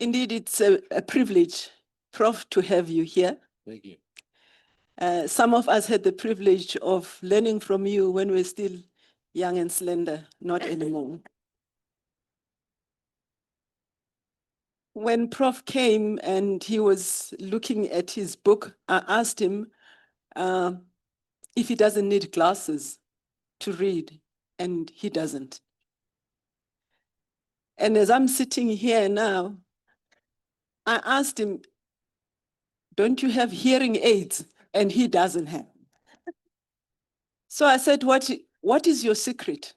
Indeed, it's a privilege, Prof, to have you here. Thank you. Some of us had the privilege of learning from you when we were still young and slender, not anymore. When Prof came and he was looking at his book, I asked him if he doesn't need glasses to read, and he doesn't. And as I'm sitting here now, I asked him, don't you have hearing aids? And he doesn't have. So I said, what is your secret?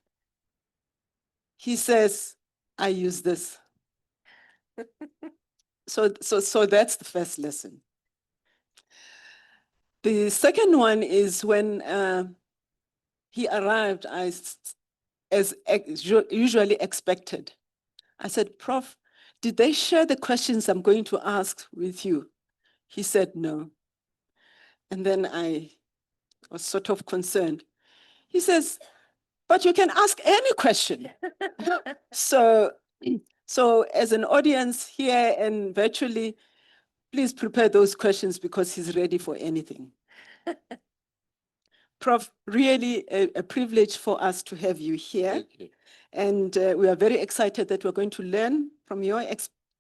He says, I use this. So that's the first lesson. The second one is when he arrived, as usually expected. I said, Prof, did they share the questions I'm going to ask with you? He said, no. And then I was sort of concerned. He says, but you can ask any question. So as an audience here and virtually, please prepare those questions because he's ready for anything. Prof, really a privilege for us to have you here. Thank you. And we are very excited that we're going to learn from your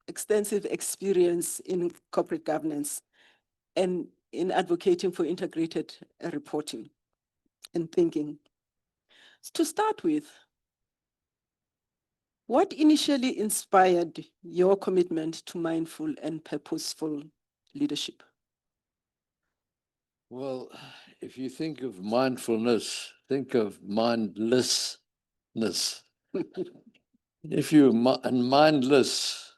extensive experience in corporate governance and in advocating for integrated reporting and thinking. To start with, what initially inspired your commitment to mindful and purposeful leadership? Well, if you think of mindfulness, think of mindlessness. If you're mindless,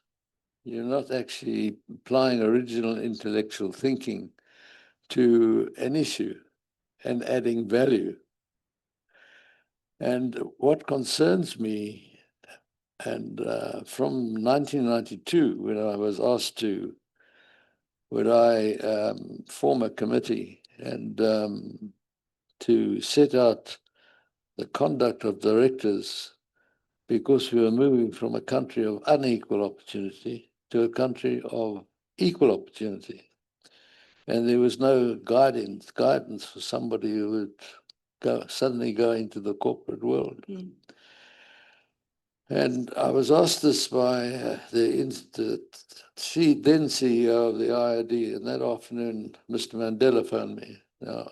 you're not actually applying original intellectual thinking to an issue and adding value. And what concerns me, and from 1992, when I was asked to, would I form a committee and to set out the conduct of directors, because we were moving from a country of unequal opportunity to a country of equal opportunity. And there was no guidance for somebody who would suddenly go into the corporate world. Mm. And I was asked this by then CEO of the IRD, and that afternoon, Mr. Mandela phoned me. Now,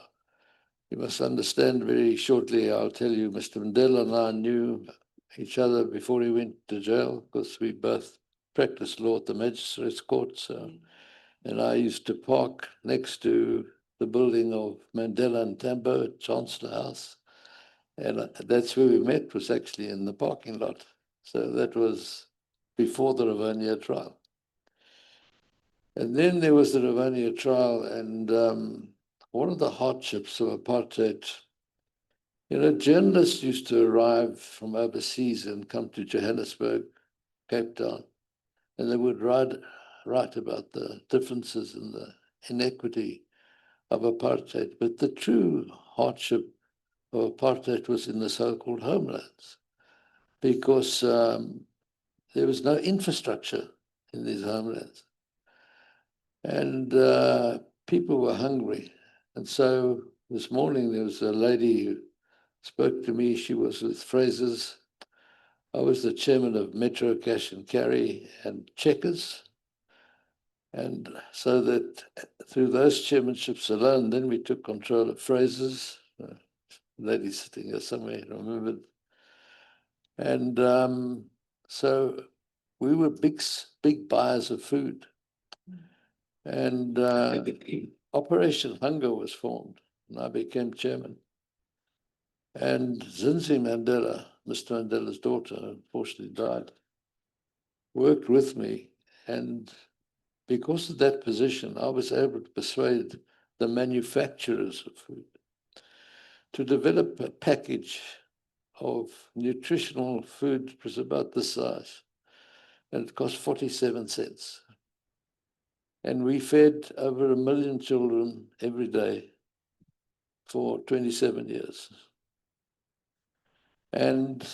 you must understand very shortly, I'll tell you, Mr. Mandela and I knew each other before he went to jail, because we both practiced law at the magistrates' court. So, and I used to park next to the building of Mandela and Tambo at Chancellor House. And that's where we met, was actually in the parking lot. So that was before the Rivonia trial. And then there was the Rivonia trial, and one of the hardships of apartheid, you know, journalists used to arrive from overseas and come to Johannesburg, Cape Town, and they would write about the differences and the inequity of apartheid. But the true hardship of apartheid was in the so-called homelands, because there was no infrastructure in these homelands. And people were hungry. And so this morning there was a lady who spoke to me. She was with Fraser's. I was the chairman of Metro Cash and Carry and Checkers. And so that through those chairmanships alone, then we took control of Fraser's. Lady sitting here somewhere, I remembered. And so we were big buyers of food. And Operation Hunger was formed, and I became chairman. And Zinzi Mandela, Mr. Mandela's daughter, unfortunately died, worked with me. And because of that position, I was able to persuade the manufacturers of food to develop a package of nutritional food. It was about this size, and it cost 47 cents. And we fed over 1 million children every day for 27 years. And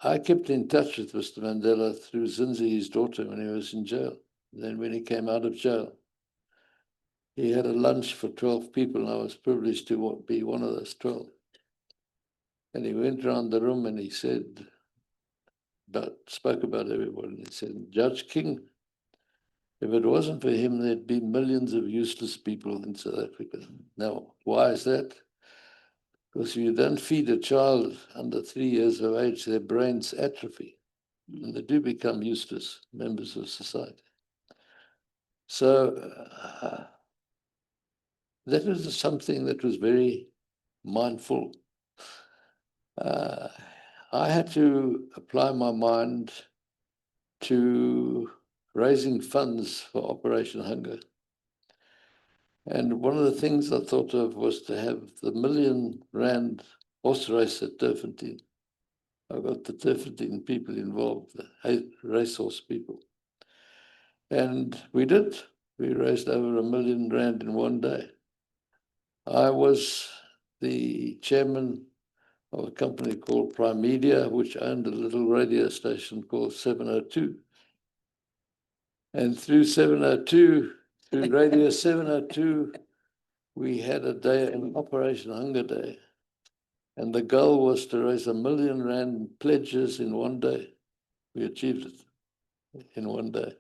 I kept in touch with Mr. Mandela through Zinzi, his daughter, when he was in jail. then when he came out of jail, he had a lunch for 12 people, and I was privileged to be one of those 12. And he went around the room and he said, spoke about everybody. And he said, Judge King, if it wasn't for him, there'd be millions of useless people in South Africa. Now, why is that? Because if you don't feed a child under 3 years of age, their brains atrophy, and they do become useless members of society. So that was something that was very mindful. I had to apply my mind to raising funds for Operation Hunger. And one of the things I thought of was to have the R1 million horse race at Turfentine. I got the Turfentine people involved, the racehorse people. And we did. We raised over R1 million in one day. I was the chairman of a company called Prime Media, which owned a little radio station called 702. And through 702, through Radio 702, we had a day, an Operation Hunger Day. And the goal was to raise R1 million pledges in one day. We achieved it in one day.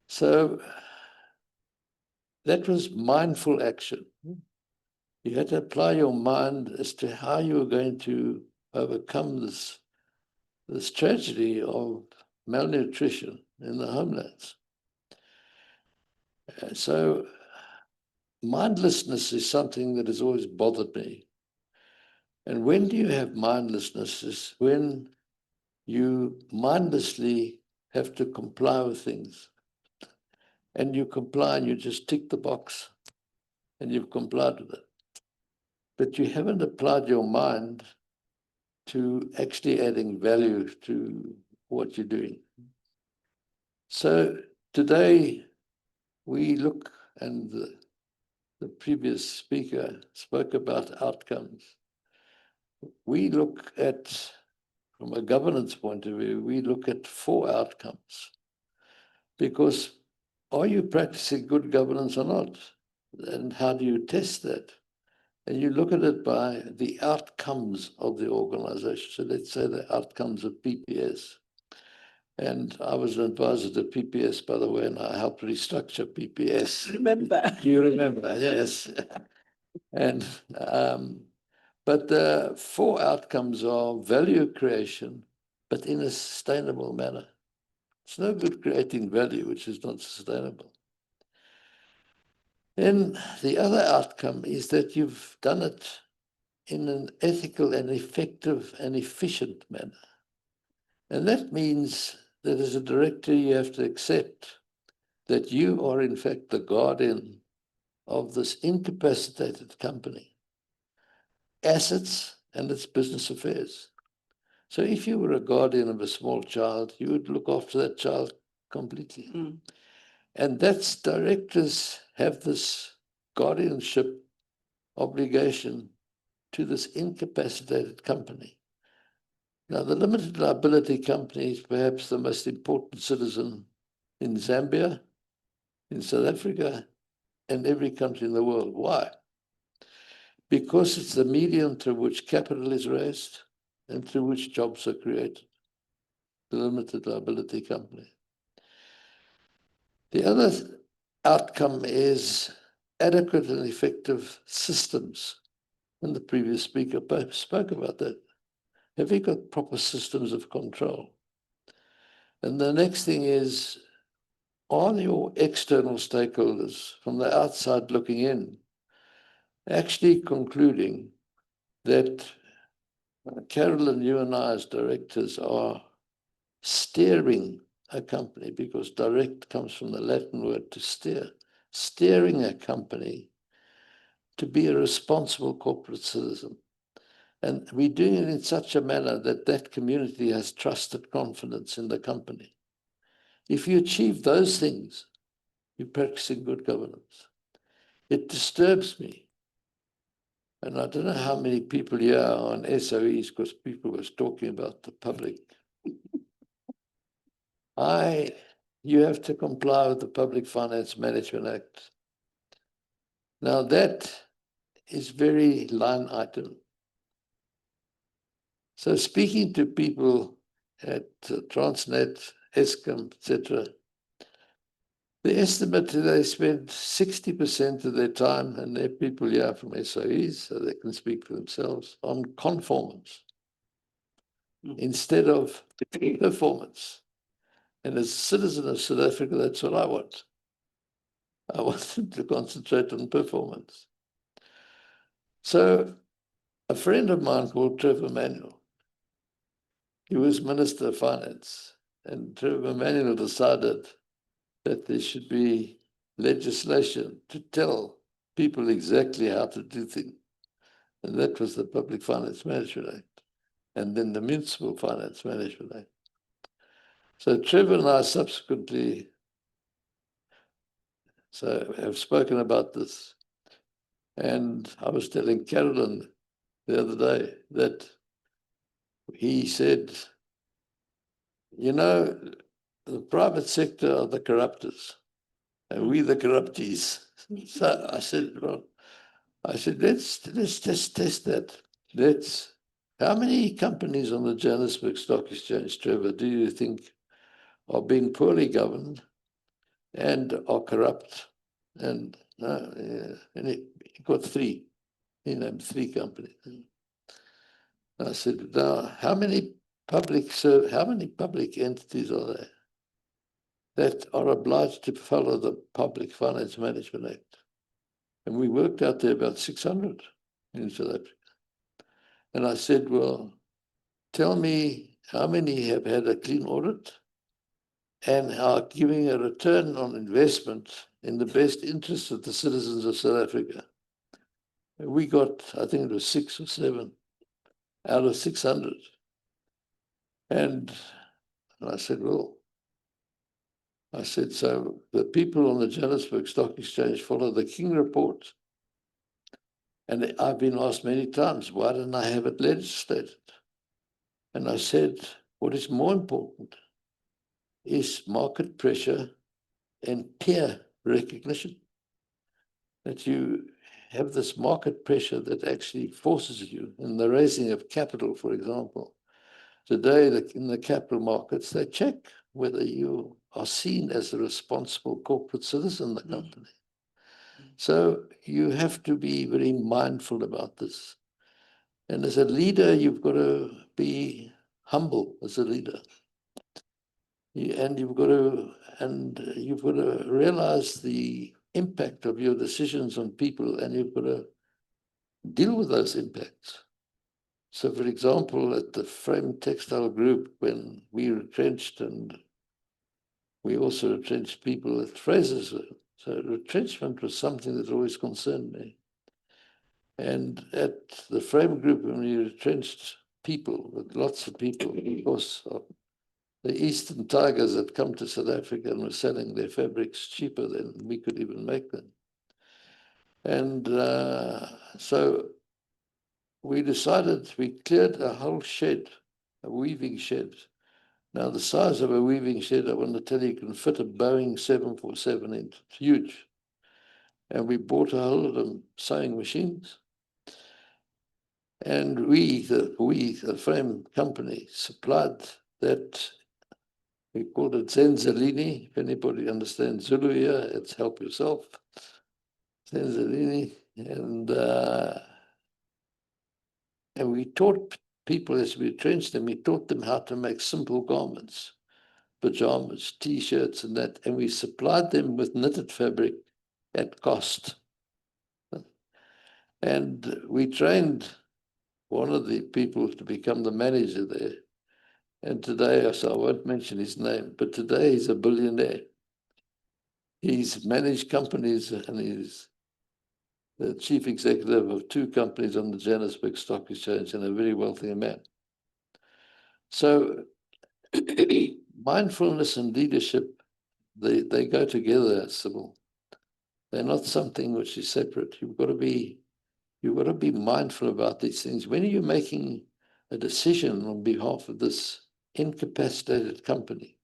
So that was mindful action. You had to apply your mind as to how you were going to overcome this tragedy of malnutrition in the homelands. So mindlessness is something that has always bothered me. And when do you have mindlessness? Is when you mindlessly have to comply with things. And you comply and you just tick the box and you've complied with it. But you haven't applied your mind to actually adding value to what you're doing. So today we look, and the previous speaker spoke about outcomes. We look at, from a governance point of view, we look at 4 outcomes. Because are you practicing good governance or not? And how do you test that? And you look at it by the outcomes of the organization. So let's say the outcomes of PPS. And I was an advisor to PPS, by the way, and I helped restructure PPS. Remember. You remember, yes. And but the 4 outcomes are value creation, but in a sustainable manner. It's no good creating value which is not sustainable. Then the other outcome is that you've done it in an ethical and effective and efficient manner. And that means that as a director, you have to accept that you are in fact the guardian of this incapacitated company, assets and its business affairs. So if you were a guardian of a small child, you would look after that child completely. And that's, directors have this guardianship obligation to this incapacitated company. Now, the limited liability company is perhaps the most important citizen in Zambia, in South Africa, and every country in the world. Why? Because it's the medium through which capital is raised and through which jobs are created. The limited liability company. The other outcome is adequate and effective systems. And the previous speaker spoke about that. Have you got proper systems of control? And the next thing is, are your external stakeholders from the outside looking in actually concluding that Carolyn, you and I as directors are steering a company, because direct comes from the Latin word to steer, steering a company to be a responsible corporate citizen. And we're doing it in such a manner that that community has trusted confidence in the company. If you achieve those things, you're practicing good governance. It disturbs me. And I don't know how many people here are on SOEs, because people was talking about the public. I you have to comply with the Public Finance Management Act. Now that is very line item. So speaking to people at Transnet, Eskom, etc., the estimate is they spend 60% of their time, and they're people here from SOEs, so they can speak for themselves, on conformance instead of performance. And as a citizen of South Africa, that's what I want. I want them to concentrate on performance. So a friend of mine called Trevor Manuel, he was Minister of Finance, and Trevor Manuel decided that there should be legislation to tell people exactly how to do things. And that was the Public Finance Management Act, and then the Municipal Finance Management Act. So Trevor and I subsequently have spoken about this. And I was telling Carolyn the other day that he said, you know, the private sector are the corruptors, and we the corruptees. So I said, well, let's just test that. How many companies on the Johannesburg Stock Exchange, Trevor, do you think are being poorly governed and are corrupt? And he got three. He named three companies. I said, now, how many public entities are there that are obliged to follow the Public Finance Management Act? And we worked out there about 600 in South Africa. And I said, well, tell me how many have had a clean audit and are giving a return on investment in the best interest of the citizens of South Africa. And we got, I think it was 6 or 7 out of 600. And I said, well, so the people on the Johannesburg Stock Exchange follow the King report. And I've been asked many times, why didn't I have it legislated? And I said, what is more important is market pressure and peer recognition. That you have this market pressure that actually forces you in the raising of capital, for example. Today, in the capital markets, they check whether you are seen as a responsible corporate citizen in the company. So you have to be very mindful about this. And as a leader, you've got to be humble as a leader. And you've got to realize the impact of your decisions on people, and you've got to deal with those impacts. So, for example, at the Frame Textile Group, when we retrenched, and we also retrenched people at Fraser's, so retrenchment was something that always concerned me. And at the Frame Group, when we retrenched people, with lots of people, because of the Eastern Tigers had come to South Africa and were selling their fabrics cheaper than we could even make them. And so we decided, we cleared a whole shed, a weaving shed. Now, the size of a weaving shed, I want to tell you, can fit a Boeing 747 in. It's huge. And we bought a whole lot of sewing machines. And we, the frame company, supplied that. We called it Zenzalini. If anybody understands Zulu here, it's help yourself. Zenzalini. And we taught people as we trenched them, we taught them how to make simple garments, pajamas, T-shirts and that. And we supplied them with knitted fabric at cost. And we trained one of the people to become the manager there. And today, so I won't mention his name, but today he's a billionaire. He's managed companies and he's the chief executive of 2 companies on the Johannesburg Stock Exchange and a very wealthy man. So mindfulness and leadership, they go together, Sybil. They're not something which is separate. You've got to be mindful about these things. When are you making a decision on behalf of this incapacitated company?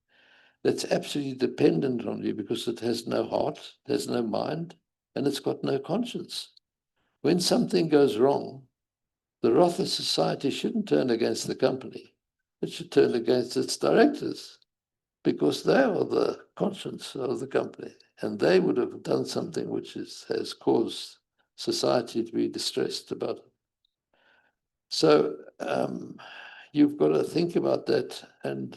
that's absolutely dependent on you because it has no heart, it has no mind, and it's got no conscience. When something goes wrong, the wrath of society shouldn't turn against the company. It should turn against its directors because they are the conscience of the company and they would have done something which has caused society to be distressed about it. So you've got to think about that, and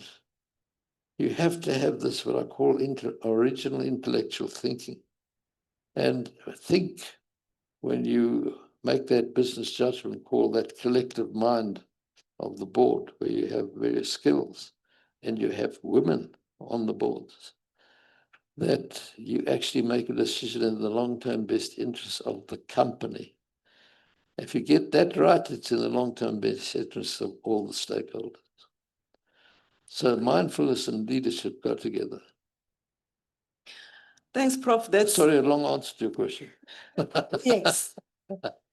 you have to have this, what I call original intellectual thinking. And think when you make that business judgment call, that collective mind of the board, where you have various skills and you have women on the boards, that you actually make a decision in the long-term best interest of the company. If you get that right, it's in the long-term best interest of all the stakeholders. So mindfulness and leadership go together. Thanks, Prof. That's Sorry, a long answer to your question. yes.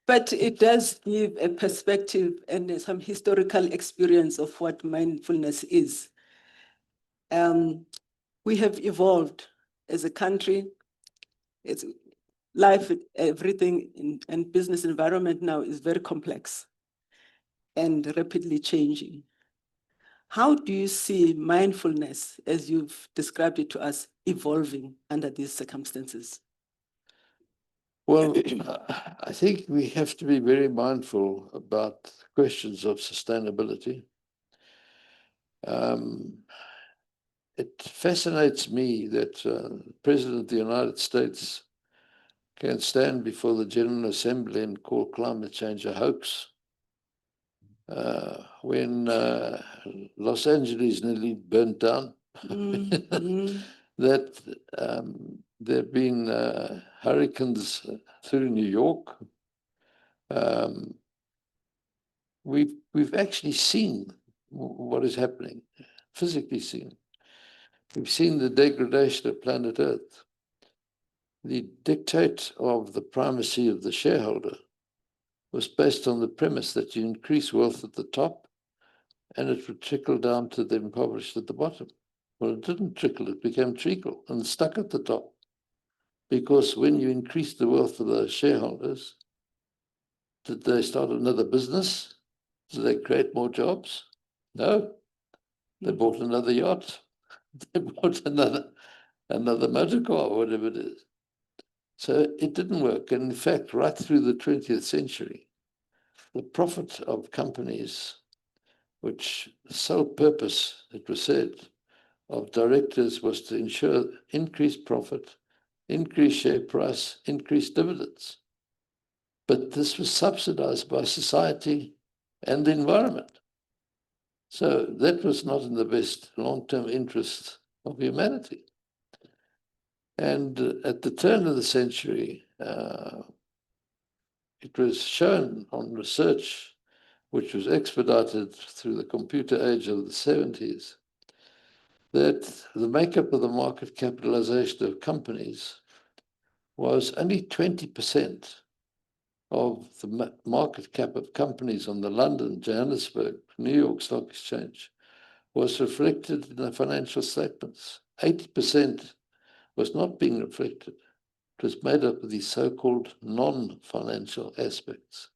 But it does give a perspective and some historical experience of what mindfulness is. We have evolved as a country. It's life, everything and business environment now is very complex and rapidly changing. How do you see mindfulness, as you've described it to us, evolving under these circumstances? Well, I think we have to be very mindful about questions of sustainability. It fascinates me that the President of the United States can stand before the General Assembly and call climate change a hoax. When Los Angeles nearly burnt down, that there have been hurricanes through New York. We've actually seen what is happening, physically seen. We've seen the degradation of planet Earth. The dictate of the primacy of the shareholder was based on the premise that you increase wealth at the top and it would trickle down to the impoverished at the bottom. Well, it didn't trickle, it became treacle and stuck at the top. Because when you increase the wealth of the shareholders, did they start another business? Did they create more jobs? No. They bought another yacht. They bought another motor car, whatever it is. So it didn't work. And in fact, right through the 20th century, the profit of companies, which the sole purpose, it was said, of directors was to ensure increased profit, increased share price, increased dividends. But this was subsidized by society and the environment. So that was not in the best long-term interest of humanity. And at the turn of the century, it was shown on research, which was expedited through the computer age of the 70s, that the makeup of the market capitalization of companies was only 20% of the market cap of companies on the London, Johannesburg, New York Stock Exchange was reflected in the financial statements. 80% was not being reflected. It was made up of these so-called non-financial aspects.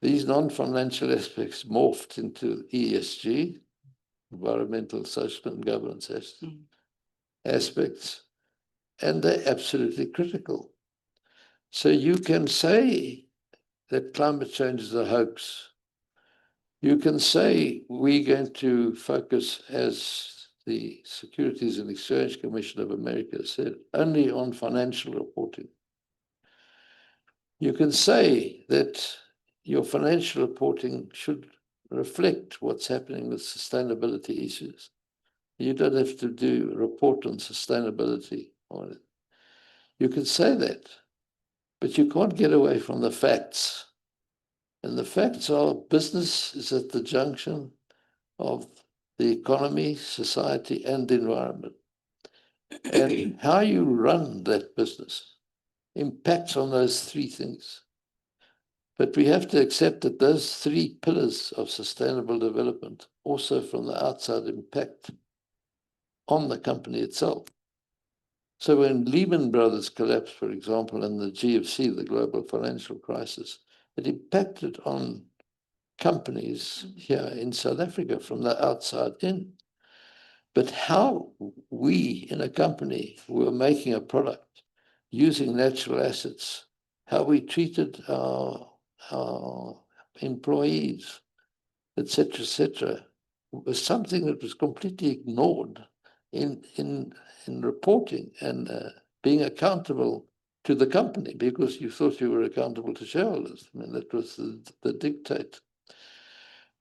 These non-financial aspects morphed into ESG, environmental, social, and governance aspects, and they're absolutely critical. So you can say that climate change is a hoax. You can say we're going to focus, as the Securities and Exchange Commission of America said, only on financial reporting. You can say that your financial reporting should reflect what's happening with sustainability issues. You don't have to report on sustainability on it. You can say that, but you can't get away from the facts. And the facts are business is at the junction of the economy, society, and the environment. And how you run that business impacts on those three things. But we have to accept that those three pillars of sustainable development also from the outside impact on the company itself. So when Lehman Brothers collapsed, for example, and the GFC, the global financial crisis, it impacted on companies here in South Africa from the outside in. But how we in a company were making a product using natural assets, how we treated our employees, etc., was something that was completely ignored in reporting and being accountable to the company, because you thought you were accountable to shareholders. I mean, that was the dictate.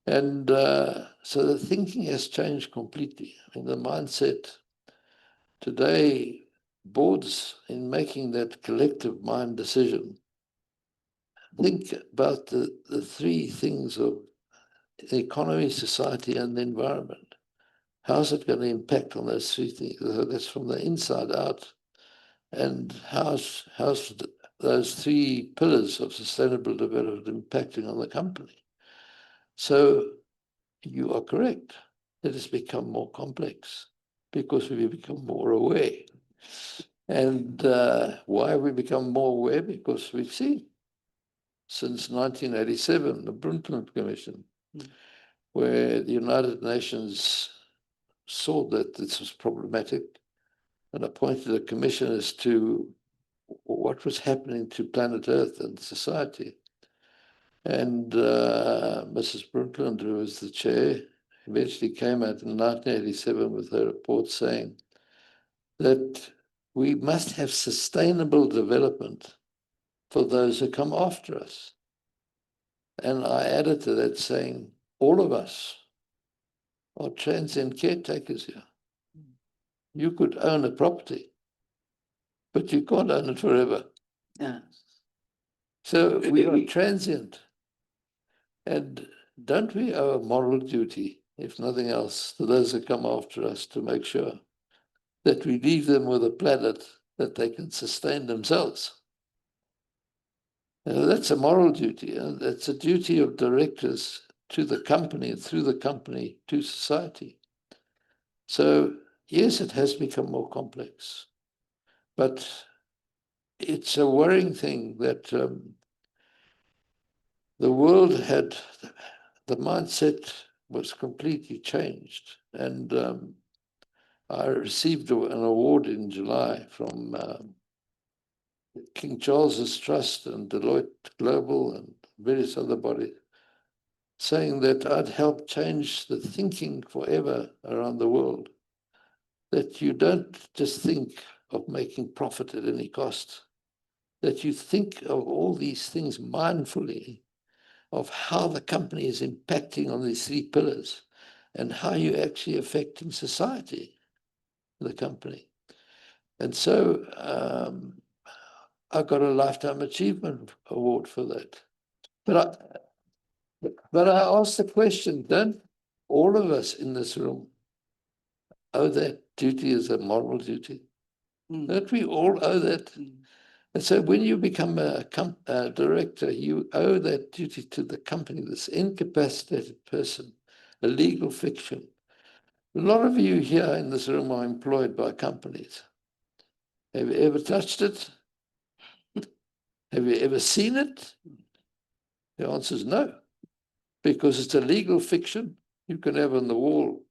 And so the thinking has changed completely. I mean, the mindset today, boards in making that collective mind decision, think about the three things of the economy, society, and the environment. How's it going to impact on those three things? So that's from the inside out. And how's those three pillars of sustainable development impacting on the company? So you are correct. It has become more complex because we become more aware. And why have we become more aware? Because we've seen since 1987, the Brundtland Commission, where the United Nations saw that this was problematic and appointed a commission as to what was happening to planet Earth and society. And Mrs. Brundtland, who was the chair, eventually came out in 1987 with her report saying that we must have sustainable development for those who come after us. And I added to that saying, all of us are transient caretakers here. You could own a property, but you can't own it forever. Yeah. So we are transient. And don't we owe a moral duty, if nothing else, to those who come after us to make sure that we leave them with a planet that they can sustain themselves? That's a moral duty, and that's a duty of directors to the company and through the company to society. So yes, it has become more complex, but it's a worrying thing that the world had, the mindset was completely changed. And I received an award in July from King Charles's Trust and Deloitte Global and various other bodies, saying that I'd helped change the thinking forever around the world, that you don't just think of making profit at any cost, that you think of all these things mindfully, of how the company is impacting on these three pillars and how you're actually affecting society, the company. And so I got a Lifetime Achievement Award for that. But I asked the question, don't all of us in this room owe that duty as a moral duty? Don't we all owe that? And so when you become a director, you owe that duty to the company, this incapacitated person, a legal fiction. A lot of you here in this room are employed by companies. Have you ever touched it? Have you ever seen it? The answer is no, because it's a legal fiction. You can have on the wall,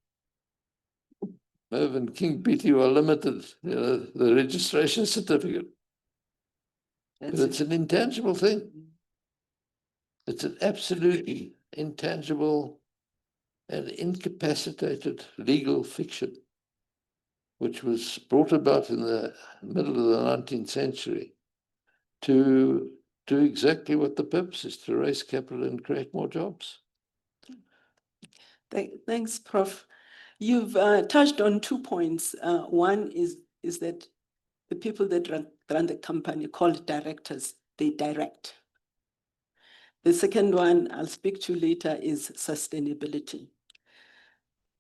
Mervyn King Pty Limited, the registration certificate. But it's an intangible thing. It's an absolutely intangible and incapacitated legal fiction, which was brought about in the middle of the 19th century to do exactly what the purpose is, to raise capital and create more jobs. Thanks, Prof. You've touched on 2 points. One is that the people that run the company, called directors, they direct. The second one I'll speak to later is sustainability.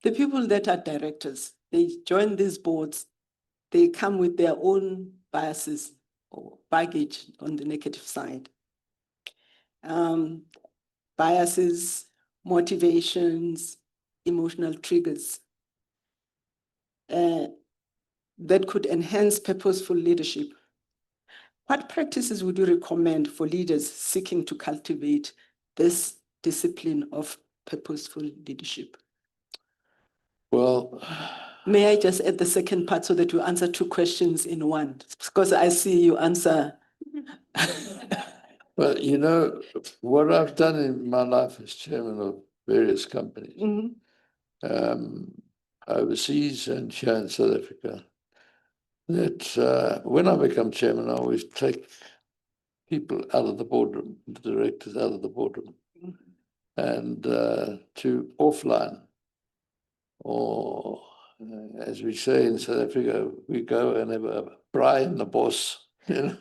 The people that are directors, they join these boards, they come with their own biases or baggage on the negative side. Biases, motivations, emotional triggers. that could enhance purposeful leadership. What practices would you recommend for leaders seeking to cultivate this discipline of purposeful leadership? Well, may I just add the second part so that you answer two questions in one? Because I see you answer. well, you know, what I've done in my life as chairman of various companies, overseas and here in South Africa, that when I become chairman, I always take people out of the boardroom, the directors out of the boardroom, and to offline, or as we say in South Africa, we go and have a braai in the boss, you know?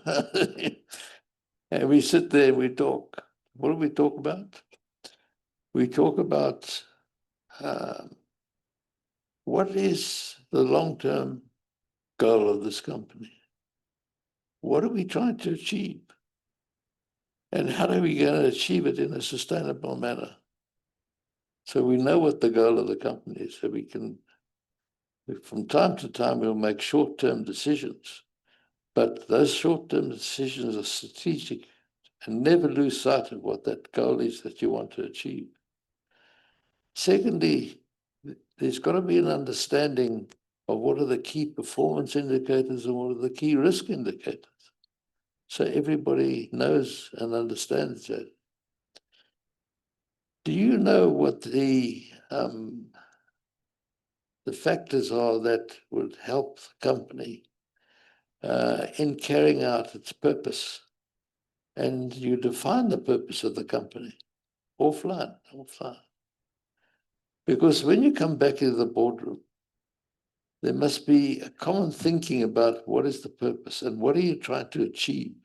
And we sit there and we talk. What do we talk about? We talk about what is the long-term goal of this company? What are we trying to achieve? And how are we going to achieve it in a sustainable manner? So we know what the goal of the company is, so we can, from time to time, we'll make short-term decisions, but those short-term decisions are strategic, and never lose sight of what that goal is that you want to achieve. Secondly, there's got to be an understanding of what are the key performance indicators and what are the key risk indicators. So everybody knows and understands that. Do you know what the factors are that would help the company in carrying out its purpose? And you define the purpose of the company offline. Because when you come back into the boardroom, there must be a common thinking about what is the purpose and what are you trying to achieve.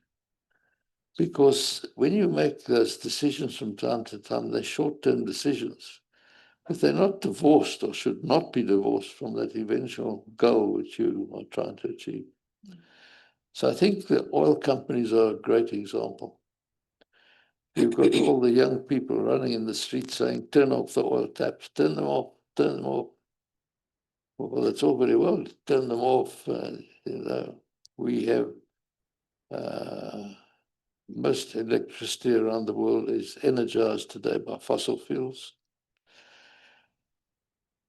Because when you make those decisions from time to time, they're short-term decisions, but they're not divorced or should not be divorced from that eventual goal which you are trying to achieve. So I think the oil companies are a great example. You've got all the young people running in the street saying, turn off the oil taps, turn them off, turn them off. Well, that's all very well, turn them off. You know, we have most electricity around the world is energized today by fossil fuels.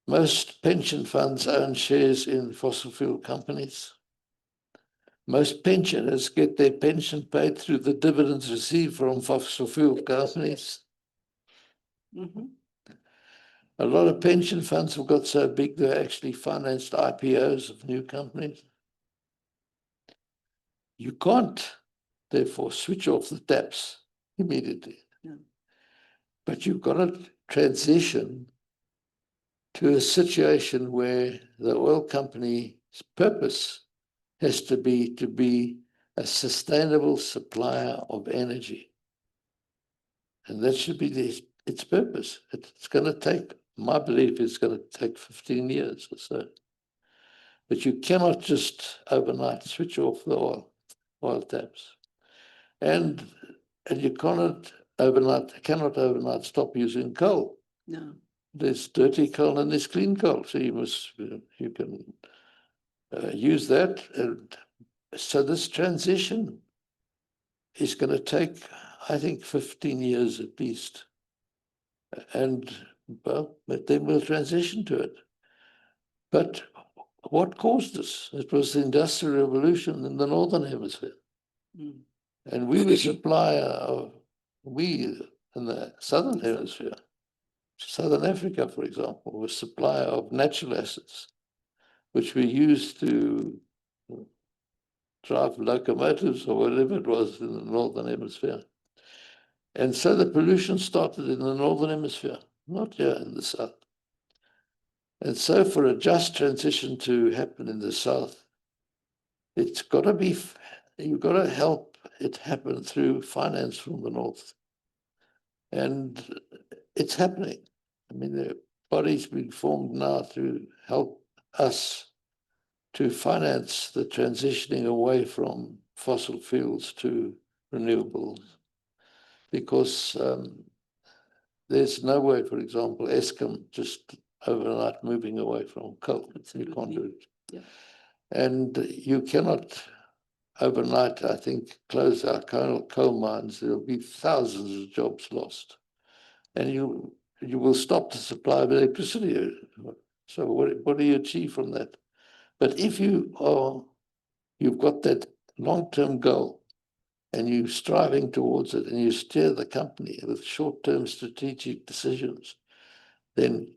Most pension funds own shares in fossil fuel companies. Most pensioners get their pension paid through the dividends received from fossil fuel companies. A lot of pension funds have got so big they actually financed IPOs of new companies. You can't, therefore, switch off the taps immediately. No. But you've got to transition to a situation where the oil company's purpose has to be a sustainable supplier of energy. And that should be its purpose. It's going to take, my belief is going to take 15 years or so. But you cannot just overnight switch off the oil taps. And you cannot overnight stop using coal. No. There's dirty coal and there's clean coal. So you can use that. And so this transition is going to take, I think, 15 years at least. And well, but then we'll transition to it. But what caused this? It was the Industrial Revolution in the Northern Hemisphere. And we were supplier of, we in the Southern Hemisphere, Southern Africa, for example, was supplier of natural acids, which we used to drive locomotives or whatever it was in the Northern Hemisphere. And so the pollution started in the Northern Hemisphere, not here in the South. And so for a just transition to happen in the South, it's got to be, you've got to help it happen through finance from the North. And it's happening. I mean, there are bodies being formed now to help us to finance the transitioning away from fossil fuels to renewables. Because there's no way, for example, Eskom just overnight moving away from coal. You can't do it. Yeah. And you cannot overnight, I think, close our coal mines. There will be thousands of jobs lost. And you will stop the supply of electricity. So what do you achieve from that? But if you've got that long-term goal and you're striving towards it and you steer the company with short-term strategic decisions, then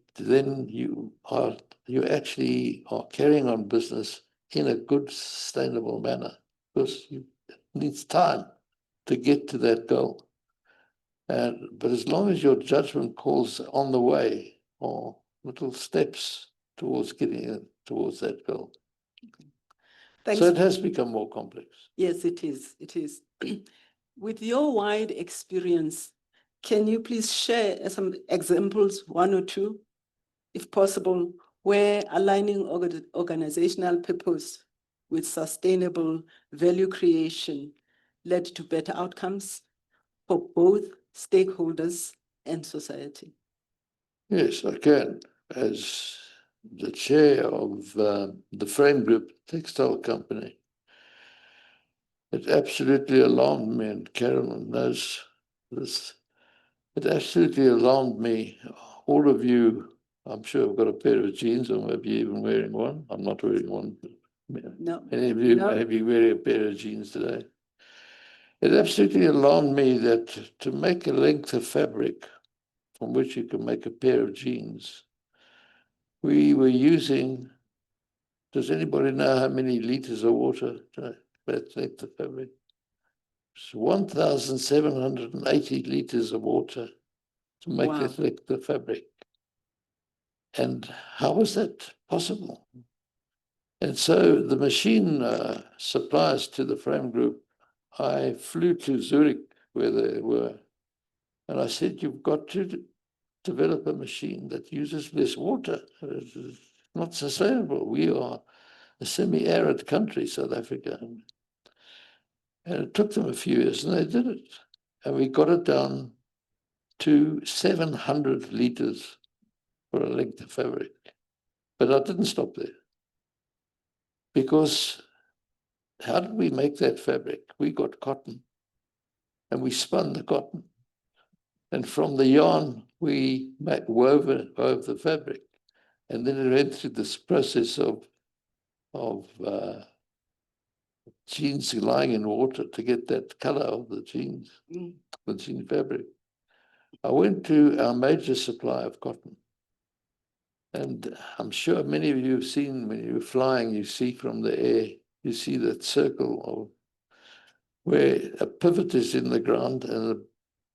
you actually are carrying on business in a good, sustainable manner, because it needs time to get to that goal. But as long as your judgment calls on the way or little steps towards getting towards that goal. Thanks. So it has become more complex. Yes, it is. It is. With your wide experience, can you please share some examples, one or two, if possible, where aligning organizational purpose with sustainable value creation led to better outcomes for both stakeholders and society? Yes, I can. As the chair of the Frame Group textile company, it absolutely alarmed me, and Carolyn knows this. It absolutely alarmed me. All of you, I'm sure, have got a pair of jeans, or maybe even wearing one. I'm not wearing one. No. Any of you may be wearing a pair of jeans today. It absolutely alarmed me that to make a length of fabric from which you can make a pair of jeans, we were using, does anybody know how many liters of water to that length of fabric? It's 1,780 liters of water to make that length of fabric. And how was that possible? And so the machine suppliers to the Frame Group, I flew to Zurich where they were, and I said, you've got to develop a machine that uses less water. It's not sustainable. We are a semi-arid country, South Africa. And it took them a few years, and they did it. And we got it down to 700 liters for a length of fabric. But I didn't stop there. Because how did we make that fabric? We got cotton, and we spun the cotton. And from the yarn, we wove the fabric. And then it went through this process of jeans lying in water to get that color of the jeans, the jean fabric. I went to our major supplier of cotton. And I'm sure many of you have seen, when you're flying, you see from the air, you see that circle of where a pivot is in the ground and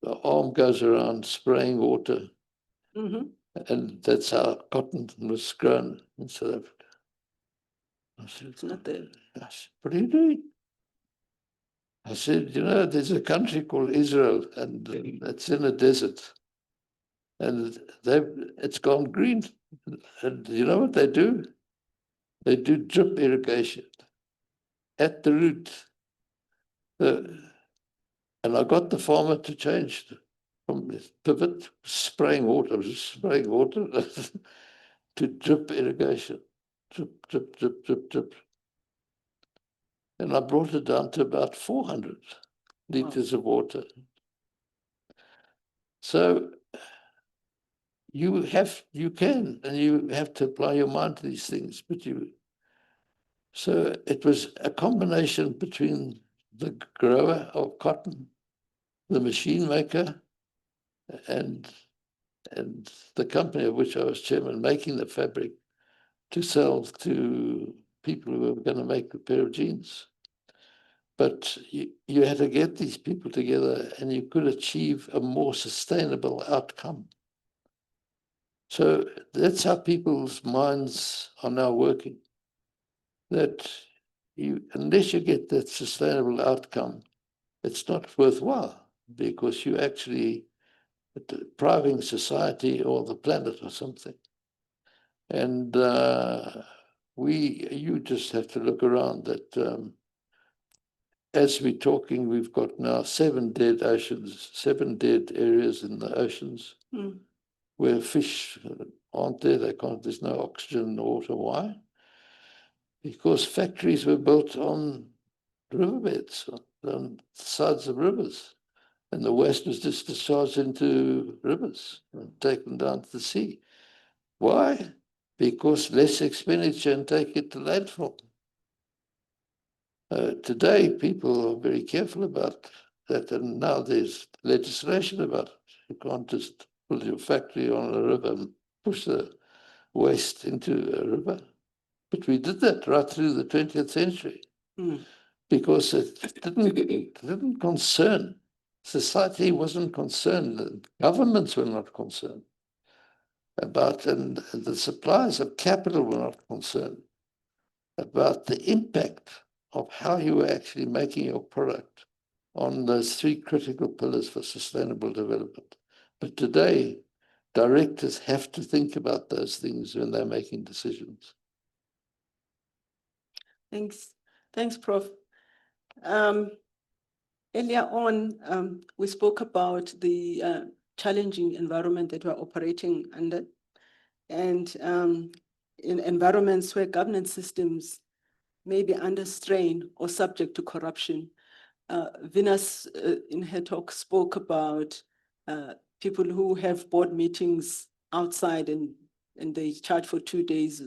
the arm goes around spraying water. And that's how cotton was grown in South Africa. I said, it's not there. I said, what are you doing? I said, there's a country called Israel, and it's in a desert. And it's gone green. And you know what they do? They do drip irrigation at the root. And I got the farmer to change from this pivot, spraying water to drip irrigation. Drip, drip, drip, drip, drip. And I brought it down to about 400 liters of water. So you can, and you have to apply your mind to these things, so it was a combination between the grower of cotton, the machine maker, and the company of which I was chairman, making the fabric to sell to people who were going to make a pair of jeans. But you had to get these people together, and you could achieve a more sustainable outcome. So that's how people's minds are now working. That unless you get that sustainable outcome, it's not worthwhile, because you actually depriving society or the planet or something. And you just have to look around that as we're talking, we've got now 7 dead oceans, 7 dead areas in the oceans where fish aren't there. They can't, there's no oxygen in the water. Why? Because factories were built on riverbeds, on the sides of rivers. And the waste was just discharged into rivers and taken down to the sea. Why? Because less expenditure and take it to landfill. Today, people are very careful about that, and now there's legislation about it. You can't just put your factory on a river and push the waste into a river. But we did that right through the 20th century because it didn't concern. Society wasn't concerned. Governments were not concerned about, and the suppliers of capital were not concerned about the impact of how you were actually making your product on those three critical pillars for sustainable development. But today, directors have to think about those things when they're making decisions. Thanks, Prof. Earlier on, we spoke about the challenging environment that we're operating under, and in environments where governance systems may be under strain or subject to corruption. Venus, in her talk, spoke about people who have board meetings outside and they charge for 2 days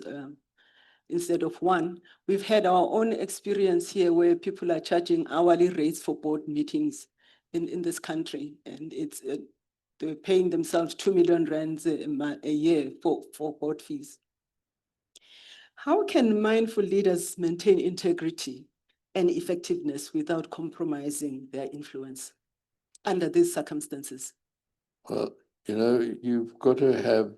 instead of one. We've had our own experience here where people are charging hourly rates for board meetings in this country, and it's they're paying themselves 2 million rands a year for board fees. How can mindful leaders maintain integrity and effectiveness without compromising their influence under these circumstances? Well, you know, you've got to have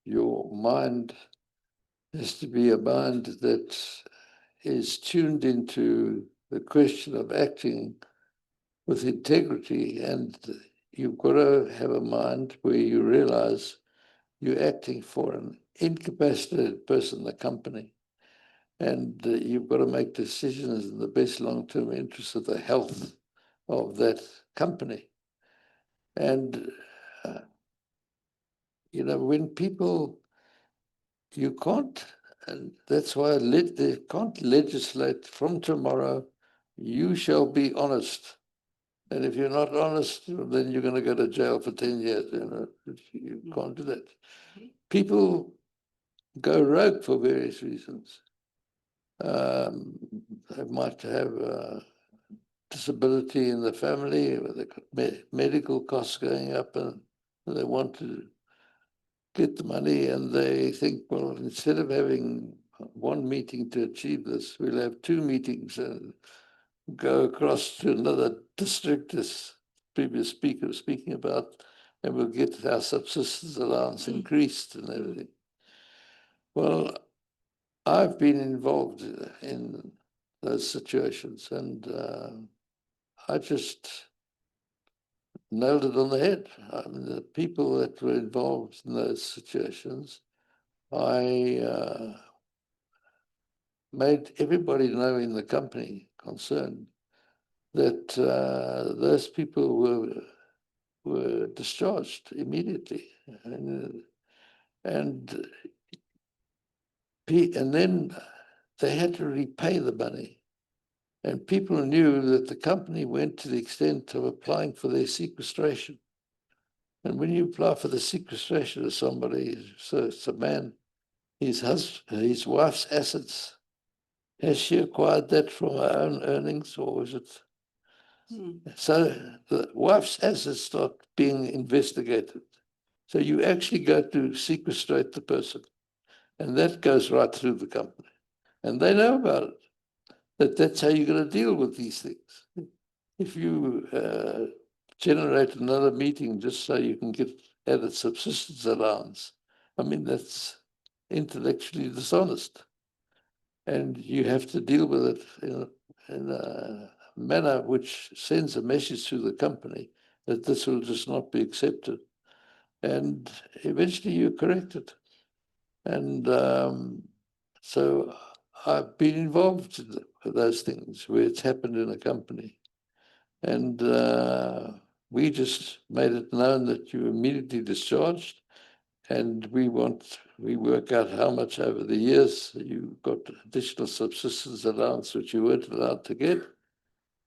your mind has to be a mind that is tuned into the question of acting with integrity, and you've got to have a mind where you realize you're acting for an incapacitated person in the company, and you've got to make decisions in the best long-term interest of the health of that company. And you know, when people, you can't, and that's why they can't legislate from tomorrow, you shall be honest. And if you're not honest, then you're going to go to jail for 10 years. You know, you can't do that. People go rogue for various reasons. They might have a disability in the family, or they've got medical costs going up, and they want to get the money, and they think, well, instead of having one meeting to achieve this, we'll have 2 meetings and go across to another district, as previous speaker was speaking about, and we'll get our subsistence allowance increased and everything. Well, I've been involved in those situations, and I just nailed it on the head. I mean, the people that were involved in those situations, I made everybody know in the company concerned that those people were discharged immediately, and then they had to repay the money, and people knew that the company went to the extent of applying for their sequestration. And when you apply for the sequestration of somebody, so it's a man, his wife's assets, has she acquired that from her own earnings, or is it? So the wife's assets start being investigated. So you actually go to sequestrate the person, and that goes right through the company. And they know about it, that's how you're going to deal with these things. If you generate another meeting just so you can get added subsistence allowance, I mean, that's intellectually dishonest. And you have to deal with it in a manner which sends a message to the company that this will just not be accepted. And eventually you correct it. And so I've been involved in those things where it's happened in a company. And we just made it known that you were immediately discharged, and we work out how much over the years you got additional subsistence allowance, which you weren't allowed to get.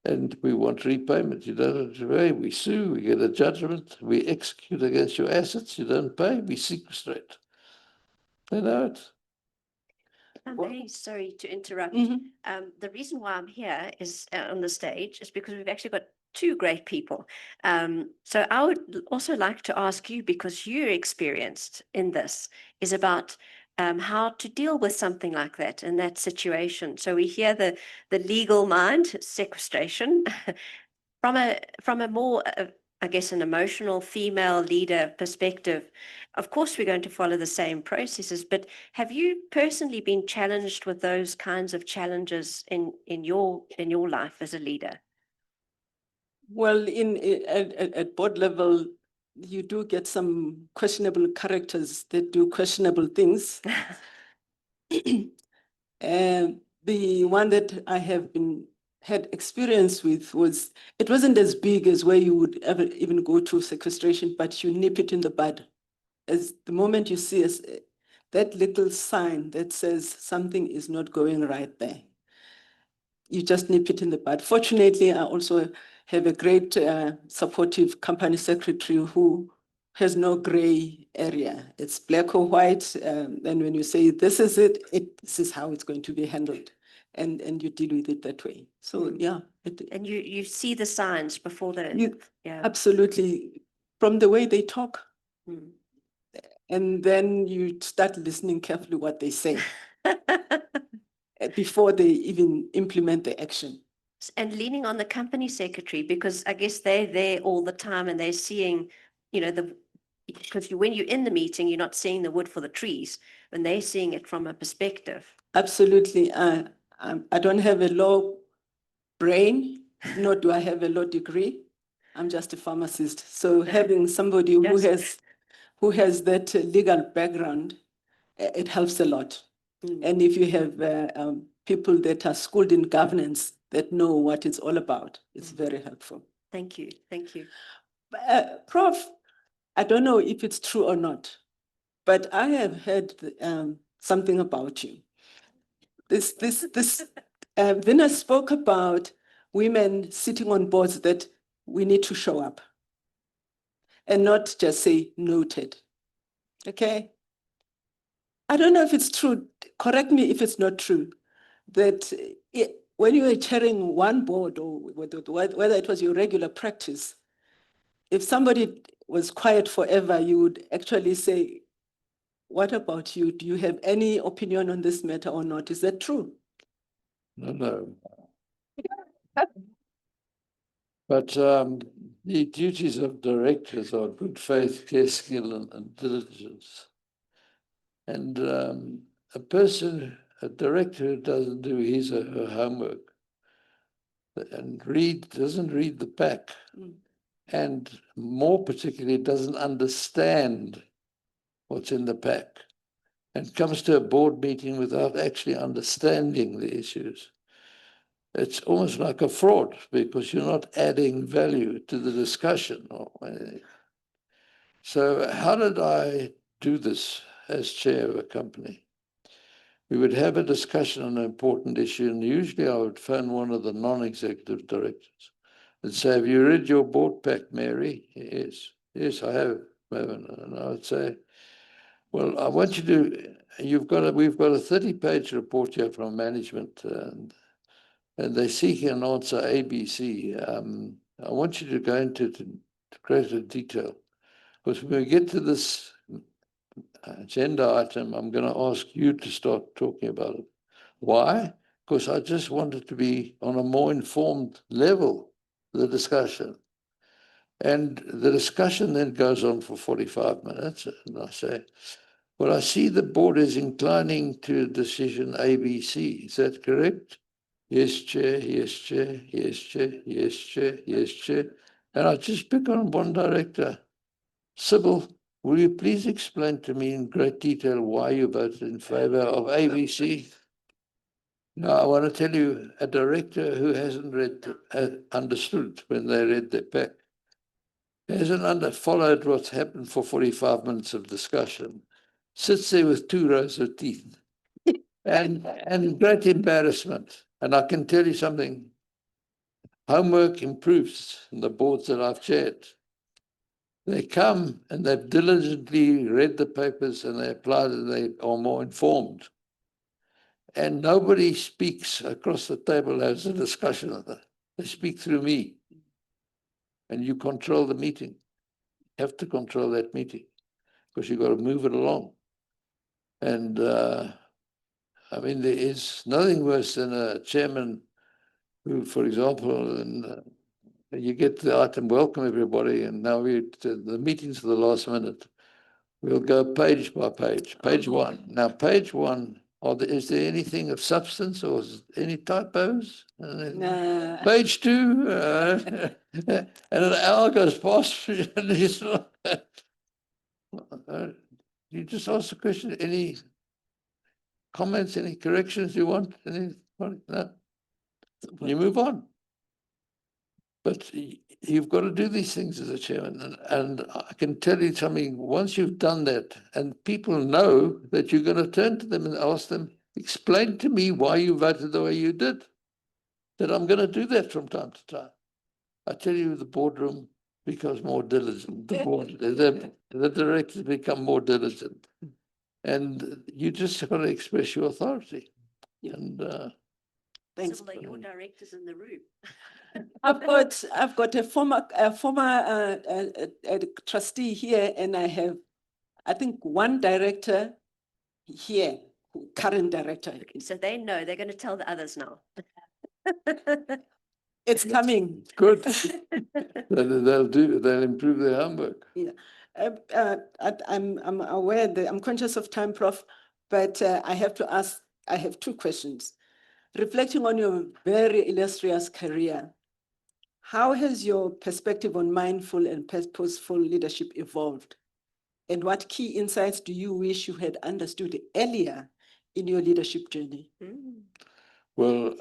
And we want repayment. You don't have to pay. We sue, we get a judgment, we execute against your assets. You don't pay, we sequestrate. They know it. I'm very sorry to interrupt. The reason why I'm here is on the stage is because we've actually got two great people. So I would also like to ask you, because you're experienced in this, is about how to deal with something like that in that situation. So we hear the legal mind, sequestration, from a more, I guess, an emotional female leader perspective. Of course, we're going to follow the same processes, but have you personally been challenged with those kinds of challenges in your life as a leader? Well, at board level, you do get some questionable characters that do questionable things. And the one that I have had experience with it wasn't as big as where you would ever even go to sequestration, but you nip it in the bud. As the moment you see that little sign that says something is not going right there, you just nip it in the bud. Fortunately, I also have a great supportive company secretary who has no gray area. It's black or white. And when you say, this is it, this is how it's going to be handled. And you deal with it that way. So yeah. And you see the signs before the, yeah. Absolutely. From the way they talk. And then you start listening carefully what they say before they even implement the action. And leaning on the company secretary, because I guess they're there all the time and they're seeing, because when you're in the meeting, you're not seeing the wood for the trees, when they're seeing it from a perspective. Absolutely. I don't have a law brain, nor do I have a law degree. I'm just a pharmacist. So having somebody who has that legal background, it helps a lot. And if you have people that are schooled in governance that know what it's all about, it's very helpful. Thank you. Thank you. Prof, I don't know if it's true or not, but I have heard something about you. Venus spoke about women sitting on boards that we need to show up and not just say noted. Okay? I don't know if it's true. Correct me if it's not true. That when you were chairing one board, or whether it was your regular practice, if somebody was quiet forever, you would actually say, what about you? Do you have any opinion on this matter or not? Is that true? No. But the duties of directors are good faith, care, skill, and diligence. And a director who doesn't do his or her homework and doesn't read the pack, and more particularly doesn't understand what's in the pack, and comes to a board meeting without actually understanding the issues, it's almost like a fraud, because you're not adding value to the discussion or anything. So how did I do this as chair of a company? We would have a discussion on an important issue, and usually I would phone one of the non-executive directors and say, have you read your board pack, Mary? Yes. Yes, I have, Mervyn. And I would say, well, I want you to, we've got a 30-page report here from management, and they're seeking an answer ABC. I want you to go into greater detail, because when we get to this agenda item, I'm going to ask you to start talking about it. Why? Because I just want it to be on a more informed level, the discussion. And the discussion then goes on for 45 minutes. And I say, well, I see the board is inclining to decision ABC. Is that correct? Yes, Chair, yes, Chair, yes, Chair, yes, Chair, yes, Chair. And I just pick on one director. Sybil, will you please explain to me in great detail why you voted in favor of ABC? Now, I want to tell you, a director who hasn't understood when they read their pack. hasn't followed what's happened for 45 minutes of discussion, sits there with 2 rows of teeth and great embarrassment. And I can tell you something, homework improves in the boards that I've chaired. They come and they've diligently read the papers and they apply and they are more informed. And nobody speaks across the table, has a discussion of that. They speak through me. And you control the meeting. You have to control that meeting because you've got to move it along. And I mean, there is nothing worse than a chairman who, for example, you get the item, welcome everybody, and now the meeting's for the last minute. We'll go page by page. Page 1. Now, page 1, is there anything of substance or any typos? Nah. Page 2, and an hour goes past, and you just ask the question, any comments, any corrections you want? No. You move on. But you've got to do these things as a chairman. And I can tell you something, once you've done that, and people know that you're going to turn to them and ask them, explain to me why you voted the way you did, that I'm going to do that from time to time. I tell you, the boardroom becomes more diligent. The directors become more diligent. And you just got to express your authority. Yeah. And Thanks. Sybil, are your directors in the room? I've got a former trustee here, and I have, I think, one director here, current director. So they know, they're going to tell the others now. It's coming. good. They'll improve their homework. Yeah, I'm aware that I'm conscious of time, Prof, but I have to ask. I have 2 questions. Reflecting on your very illustrious career, how has your perspective on mindful and purposeful leadership evolved? And what key insights do you wish you had understood earlier in your leadership journey? Well,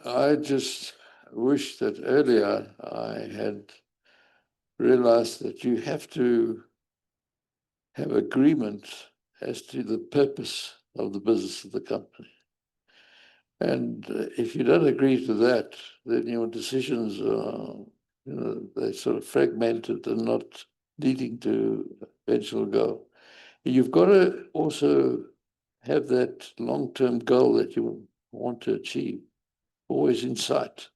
I just wish that earlier I had realized that you have to have agreement as to the purpose of the business of the company. And if you don't agree to that, then your decisions are, they're sort of fragmented and not leading to eventual goal. You've got to also have that long-term goal that you want to achieve always in sight.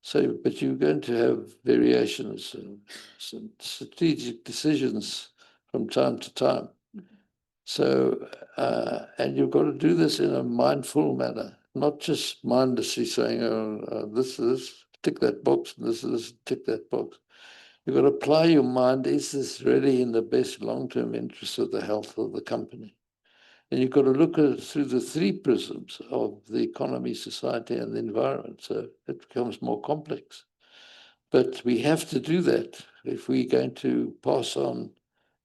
So, but you're going to have variations and some strategic decisions from time to time. So, and you've got to do this in a mindful manner, not just mindlessly saying, oh, this is, tick that box, and this is, tick that box. You've got to apply your mind, is this really in the best long-term interest of the health of the company? And you've got to look at it through the 3 prisms of the economy, society, and the environment. So it becomes more complex. But we have to do that if we're going to pass on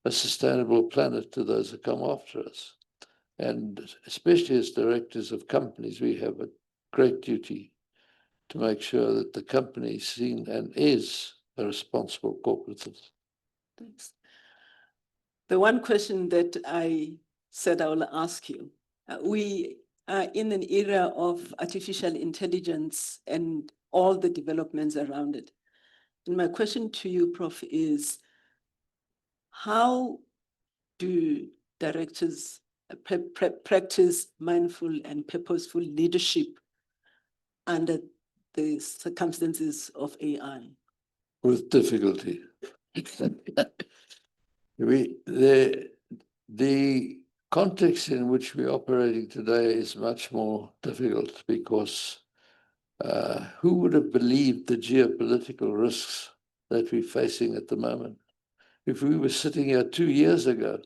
a sustainable planet to those that come after us. And especially as directors of companies, we have a great duty to make sure that the company is seen and is a responsible corporate citizen. Thanks. The one question that I said I will ask you, we are in an era of artificial intelligence and all the developments around it. And my question to you, Prof, is how do directors practice mindful and purposeful leadership under the circumstances of AI? With difficulty. The context in which we're operating today is much more difficult because who would have believed the geopolitical risks that we're facing at the moment? If we were sitting here 2 years ago,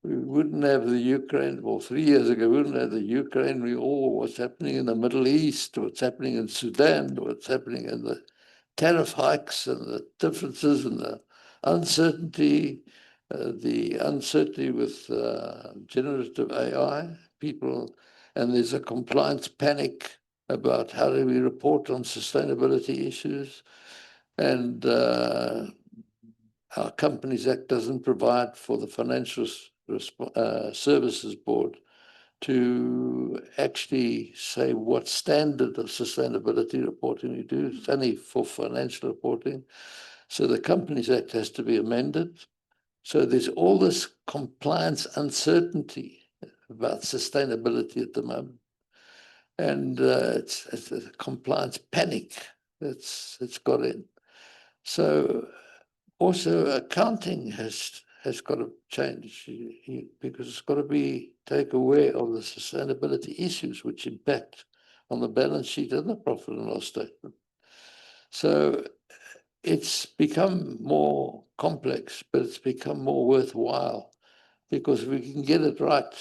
we wouldn't have the Ukraine, or 3 years ago, we wouldn't have the Ukraine war, what's happening in the Middle East, what's happening in Sudan, what's happening in the tariff hikes and the differences and the uncertainty with generative AI, people, and there's a compliance panic about how do we report on sustainability issues. And our Companies Act doesn't provide for the Financial Services Board to actually say what standard of sustainability reporting we do. It's only for financial reporting. So the Companies Act has to be amended. So there's all this compliance uncertainty about sustainability at the moment. And it's a compliance panic that's got in. So also accounting has got to change because it's got to take aware of the sustainability issues which impact on the balance sheet and the profit and loss statement. So it's become more complex, but it's become more worthwhile because we can get it right.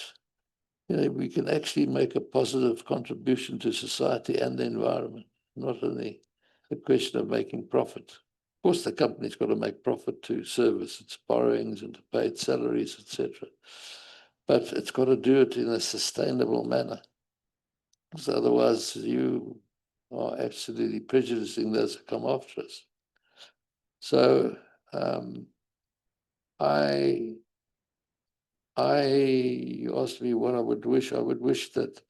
We can actually make a positive contribution to society and the environment, not only the question of making profit. Of course, the company's got to make profit to service its borrowings and to pay its salaries, etc. But it's got to do it in a sustainable manner, because otherwise you are absolutely prejudicing those that come after us. So you asked me what I would wish. I would wish that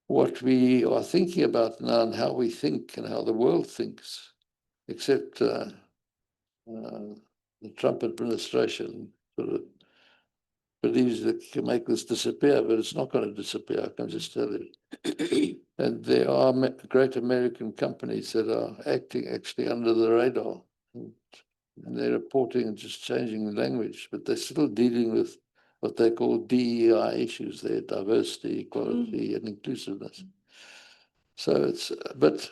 what we are thinking about now and how we think and how the world thinks, except the Trump administration sort of believes that it can make this disappear, but it's not going to disappear, I can just tell you. And there are great American companies that are acting actually under the radar. And they're reporting and just changing the language, but they're still dealing with what they call DEI issues there, diversity, equality, and inclusiveness. So but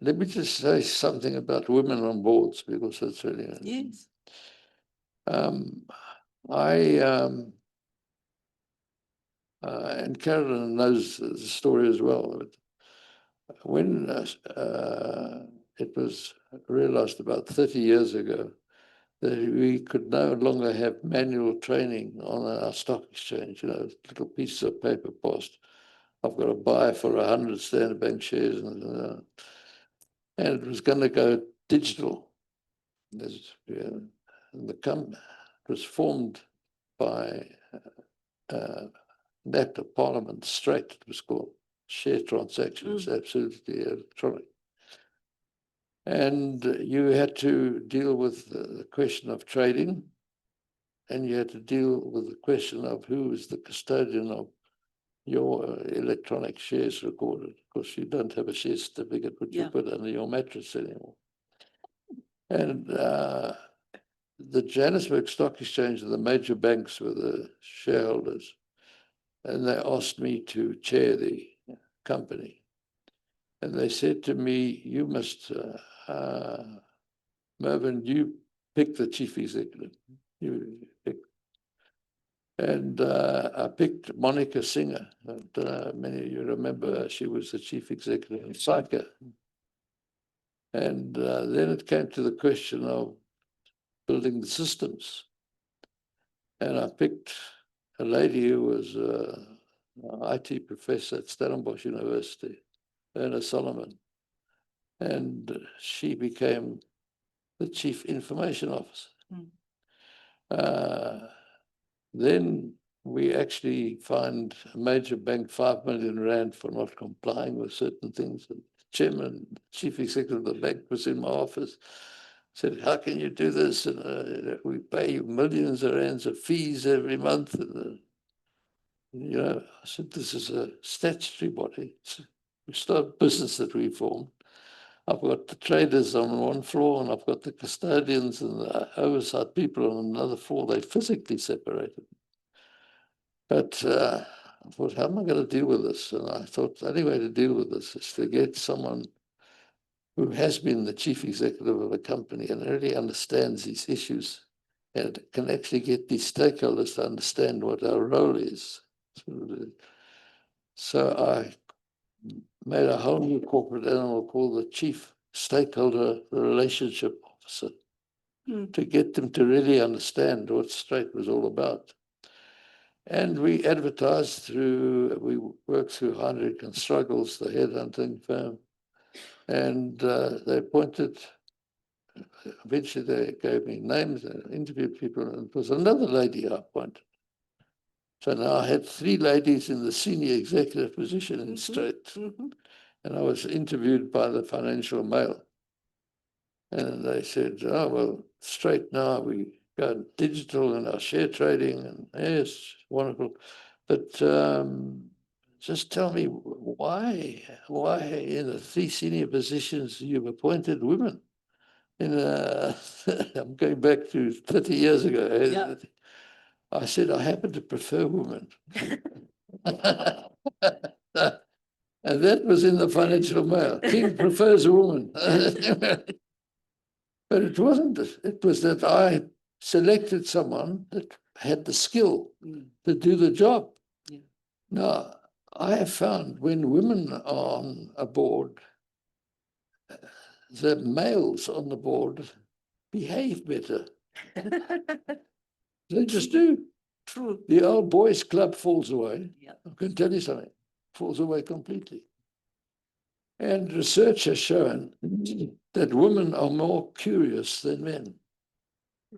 let me just say something about women on boards, because that's really... Yes. And Carolyn knows the story as well. When it was realized about 30 years ago that we could no longer have manual training on our stock exchange, little pieces of paper passed. I've got to buy for 100 Standard Bank shares, and it was going to go digital. And it was formed by an Act of Parliament, straight, it was called. Share transactions, absolutely electronic. And you had to deal with the question of trading, and you had to deal with the question of who is the custodian of your electronic shares recorded, because you don't have a share certificate which you put under your mattress anymore. And the Johannesburg Stock Exchange and the major banks were the shareholders, and they asked me to chair the company. And they said to me, you must, Mervyn, you pick the chief executive. You pick. And I picked Monica Singer. Many of you remember her. She was the chief executive of Syca. And then it came to the question of building the systems. And I picked a lady who was an IT professor at Stellenbosch University, Erna Solomon. And she became the chief information officer. Then we actually fined a major bank 5 million rand for not complying with certain things. And the chairman, chief executive of the bank was in my office, said, how can you do this? And we pay you millions of rands of fees every month. And, I said, this is a statutory body. It's not a business that we formed. I've got the traders on one floor, and I've got the custodians and the oversight people on another floor. They physically separated. But I thought, how am I going to deal with this? And I thought the only way to deal with this is to get someone who has been the chief executive of a company and really understands these issues and can actually get these stakeholders to understand what our role is. So I made a whole new corporate animal called the Chief Stakeholder Relationship Officer to get them to really understand what Straight was all about. And we advertised we worked through Heinrich and Struggles, the headhunting firm, and they appointed eventually they gave me names and interviewed people, and it was another lady I appointed. So now I had 3 ladies in the senior executive position in Straight. And I was interviewed by the Financial Mail. And they said, oh, well, Straight now, we go digital in our share trading, and yes, wonderful. But just tell me why in the 3 senior positions you've appointed women? I'm going back to 30 years ago. Yeah. I said, I happen to prefer women. And that was in the Financial Mail. King prefers a woman. But it wasn't. It was that I selected someone that had the skill to do the job. Yeah. Now, I have found when women are on a board, the males on the board behave better. They just do. True. The old boys club falls away. Yeah. I can tell you something. Falls away completely. And research has shown that women are more curious than men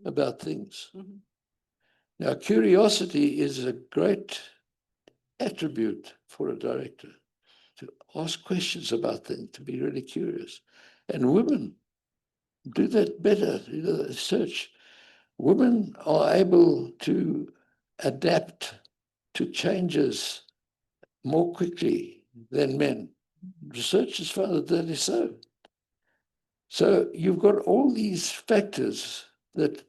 about things. Now, curiosity is a great attribute for a director, to ask questions about things, to be really curious. And women do that better. You know, research. Women are able to adapt to changes more quickly than men. Research has found that that is so. So you've got all these factors that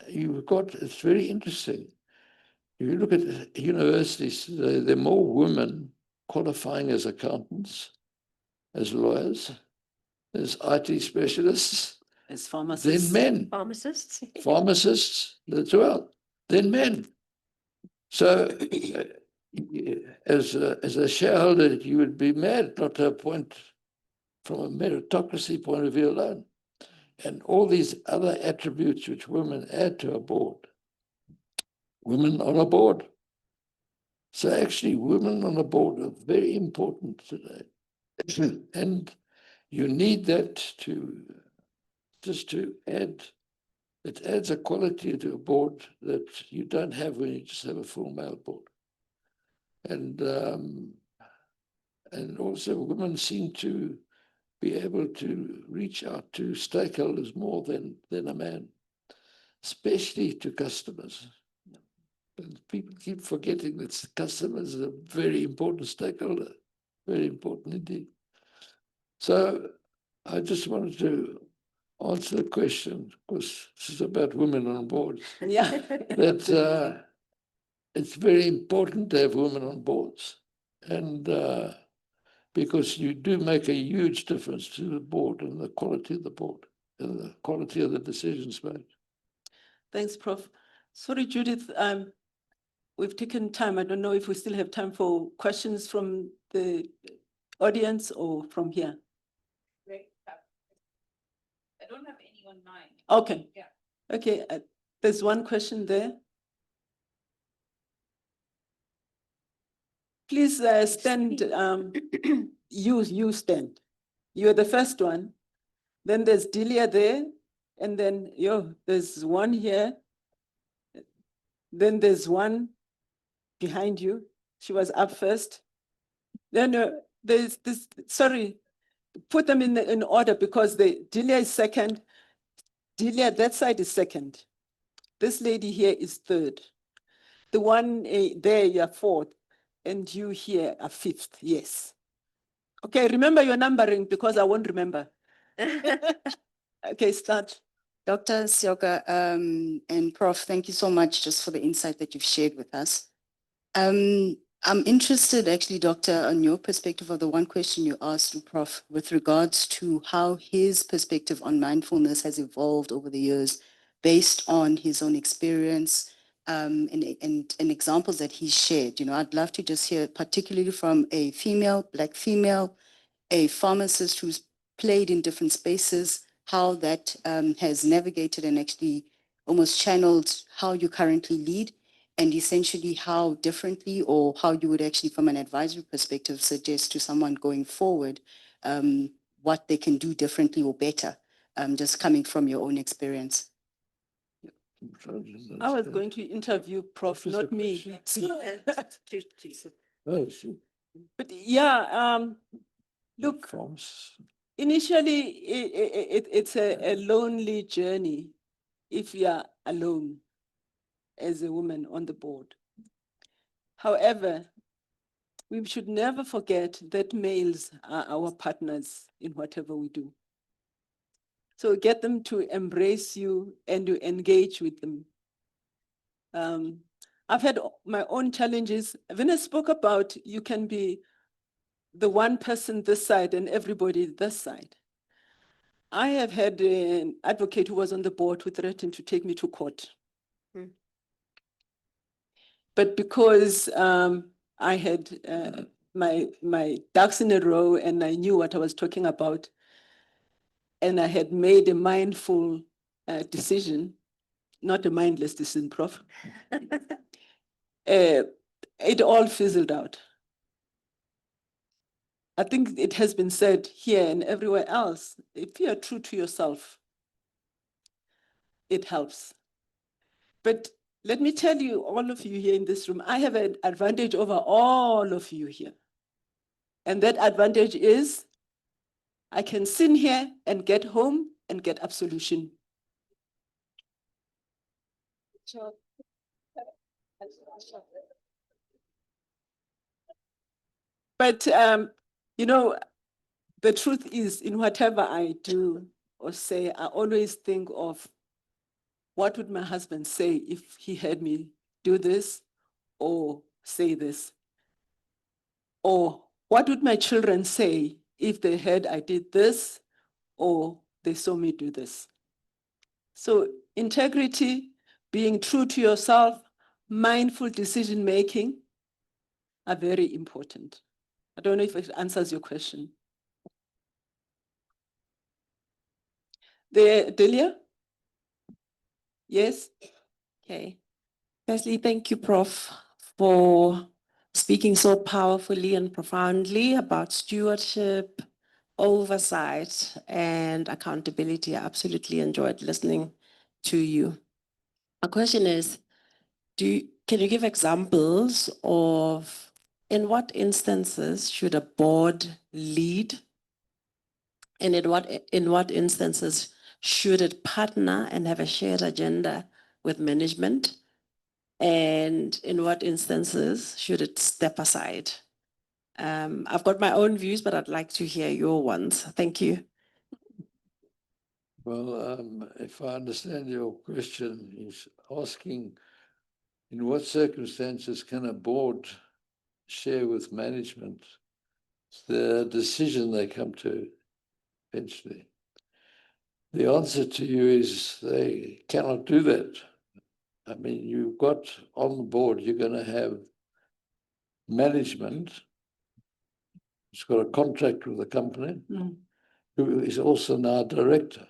you've got. It's very interesting. If you look at universities, there are more women qualifying as accountants, as lawyers, as IT specialists, as pharmacists, than men. Pharmacists. Pharmacists as well, than men. So as a shareholder, you would be mad not to appoint from a meritocracy point of view alone. And all these other attributes which women add to a board. Women on a board. So actually, women on a board are very important today. And you need that to just to add, it adds a quality to a board that you don't have when you just have a full male board. And also women seem to be able to reach out to stakeholders more than a man, especially to customers. But people keep forgetting that customers are a very important stakeholder, very important indeed. So I just wanted to answer the question, because this is about women on boards. Yeah. That it's very important to have women on boards. And because you do make a huge difference to the board and the quality of the board and the quality of the decisions made. Thanks, Prof. Sorry, Judith, we've taken time. I don't know if we still have time for questions from the audience or from here. I don't have any online. Okay. Yeah. Okay, there's one question there. Please stand, you stand. You're the first one. Then there's Delia there. And then there's one here. Then there's one behind you. She was up first. Then there's this, sorry, put them in order because Delia is second. Delia, that side is second. This lady here is third. The one there, you're fourth. And you here are fifth, yes. Okay, remember your numbering because I won't remember. Okay, start. Dr. Seoka and Prof, thank you so much just for the insight that you've shared with us. I'm interested actually, Doctor, on your perspective of the one question you asked Prof with regards to how his perspective on mindfulness has evolved over the years based on his own experience and examples that he shared. You know, I'd love to just hear particularly from a female, Black female, a pharmacist who's played in different spaces, how that has navigated and actually almost channeled how you currently lead, and essentially how differently or how you would actually from an advisory perspective suggest to someone going forward what they can do differently or better just coming from your own experience. I was going to interview Prof, What was the not me. Oh, shoot. But yeah, look, Forms. initially it's a lonely journey if you are alone as a woman on the board. However, we should never forget that males are our partners in whatever we do. So get them to embrace you and to engage with them. I've had my own challenges. Venus spoke about you can be the one person this side and everybody this side. I have had an advocate who was on the board who threatened to take me to court. But because I had my ducks in a row and I knew what I was talking about, and I had made a mindful decision, not a mindless decision, Prof. It all fizzled out. I think it has been said here and everywhere else, if you are true to yourself, it helps. But let me tell you, all of you here in this room, I have an advantage over all of you here. And that advantage is I can sit here and get home and get absolution. But, you know, the truth is in whatever I do or say, I always think of what would my husband say if he heard me do this or say this? Or what would my children say if they heard I did this or they saw me do this? So integrity, being true to yourself, mindful decision-making are very important. I don't know if it answers your question. Delia? Yes? Okay. Firstly, thank you, Prof, for speaking so powerfully and profoundly about stewardship, oversight, and accountability. I absolutely enjoyed listening to you. My question is, can you give examples of in what instances should a board lead? And in what instances should it partner and have a shared agenda with management? And in what instances should it step aside? I've got my own views, but I'd like to hear your ones. Thank you. Well, if I understand your question, he's asking in what circumstances can a board share with management the decision they come to eventually? The answer to you is they cannot do that. I mean, you've got on the board, you're going to have management. It's got a contract with the company, who is also now a director.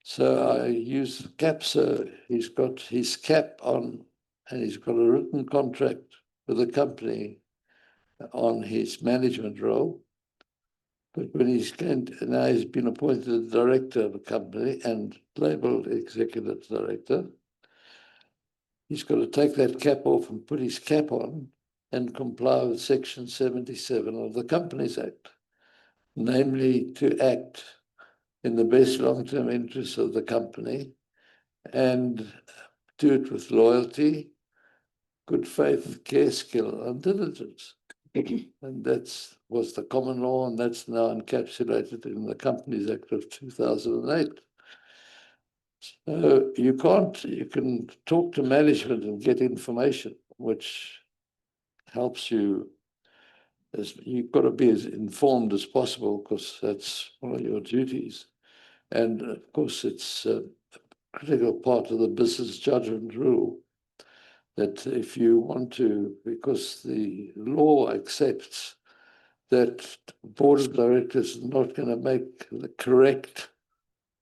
So I use cap, so he's got his cap on, and he's got a written contract with the company on his management role. But when now he's been appointed director of the company and labeled executive director, he's got to take that cap off and put his cap on and comply with Section 77 of the Companies Act, namely to act in the best long-term interests of the company and do it with loyalty, good faith, care, skill, and diligence. And that was the common law, and that's now encapsulated in the Companies Act of 2008. So you can talk to management and get information, which helps you. You've got to be as informed as possible because that's one of your duties. And of course, it's a critical part of the business judgment rule that if you want to, because the law accepts that board of directors is not going to make the correct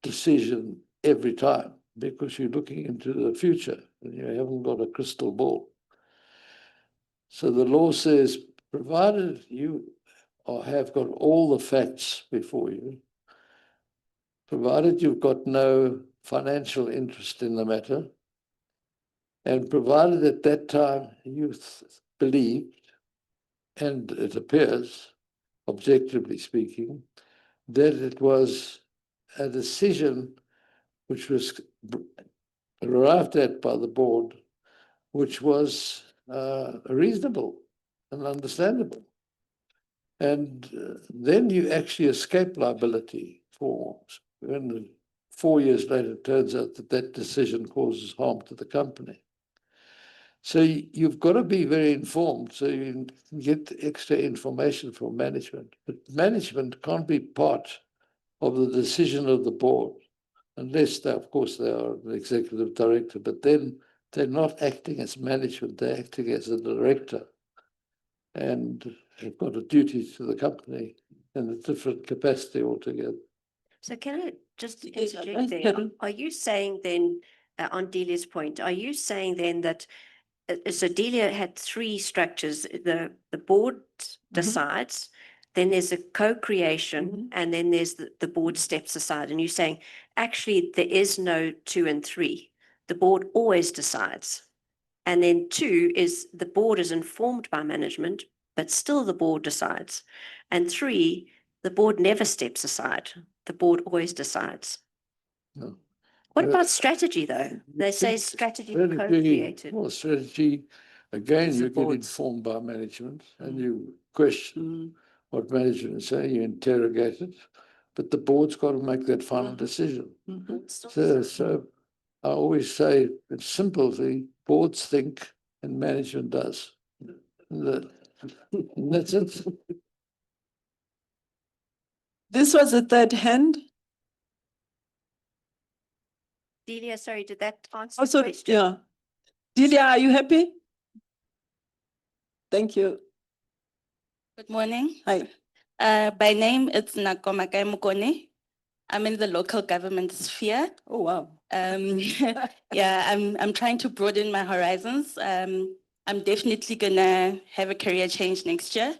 decision every time because you're looking into the future and you haven't got a crystal ball. So the law says, provided you have got all the facts before you, provided you've got no financial interest in the matter, and provided at that time you believed, and it appears, objectively speaking, that it was a decision which was arrived at by the board, which was reasonable and understandable. And then you actually escape liability for when 4 years later it turns out that that decision causes harm to the company. So you've got to be very informed so you can get extra information from management. But management can't be part of the decision of the board, unless they, of course, they are the executive director, but then they're not acting as management, they're acting as a director. And they've got a duty to the company in a different capacity altogether. So can I just Yes, interject there? Karen. Are you saying then, on Delia's point, are you saying then that, so Delia had three structures, the board decides, then there's a co-creation, and then there's the board steps aside. And you're saying, actually, there is no 2 and 3. The board always decides. And then 2 is the board is informed by management, but still the board decides. And 3, the board never steps aside. The board always decides. No. What about strategy, though? They say strategy co-created. Well, strategy, again, It's the you get board's. informed by management and you question what management is saying, you interrogate it, but the board's got to make that final decision. So I always say it's simple, the boards think and management does. And that's it. This was the third hand. Delia, sorry, did that answer Also, the question? yeah. Delia, are you happy? Thank you. Good morning. Hi. By name, it's Nakomakai Mukone. I'm in the local government sphere. Oh, wow. Yeah, I'm trying to broaden my horizons. I'm definitely gonna have a career change next year.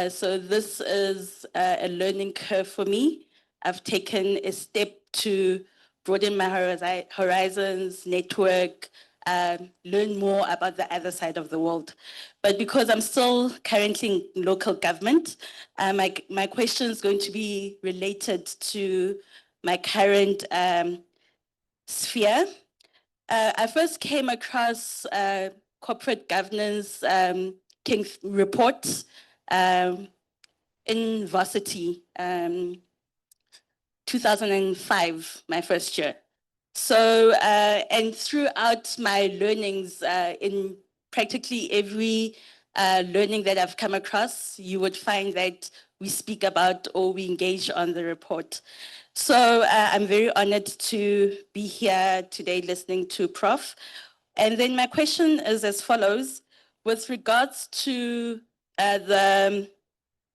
So this is a learning curve for me. I've taken a step to broaden my horizons, network, learn more about the other side of the world. But because I'm still currently in local government, my question is going to be related to my current sphere. I first came across corporate governance King report in varsity, 2005, my first year. So, and throughout my learnings in practically every learning that I've come across, you would find that we speak about or we engage on the report. So I'm very honored to be here today listening to Prof. And then my question is as follows. With regards to the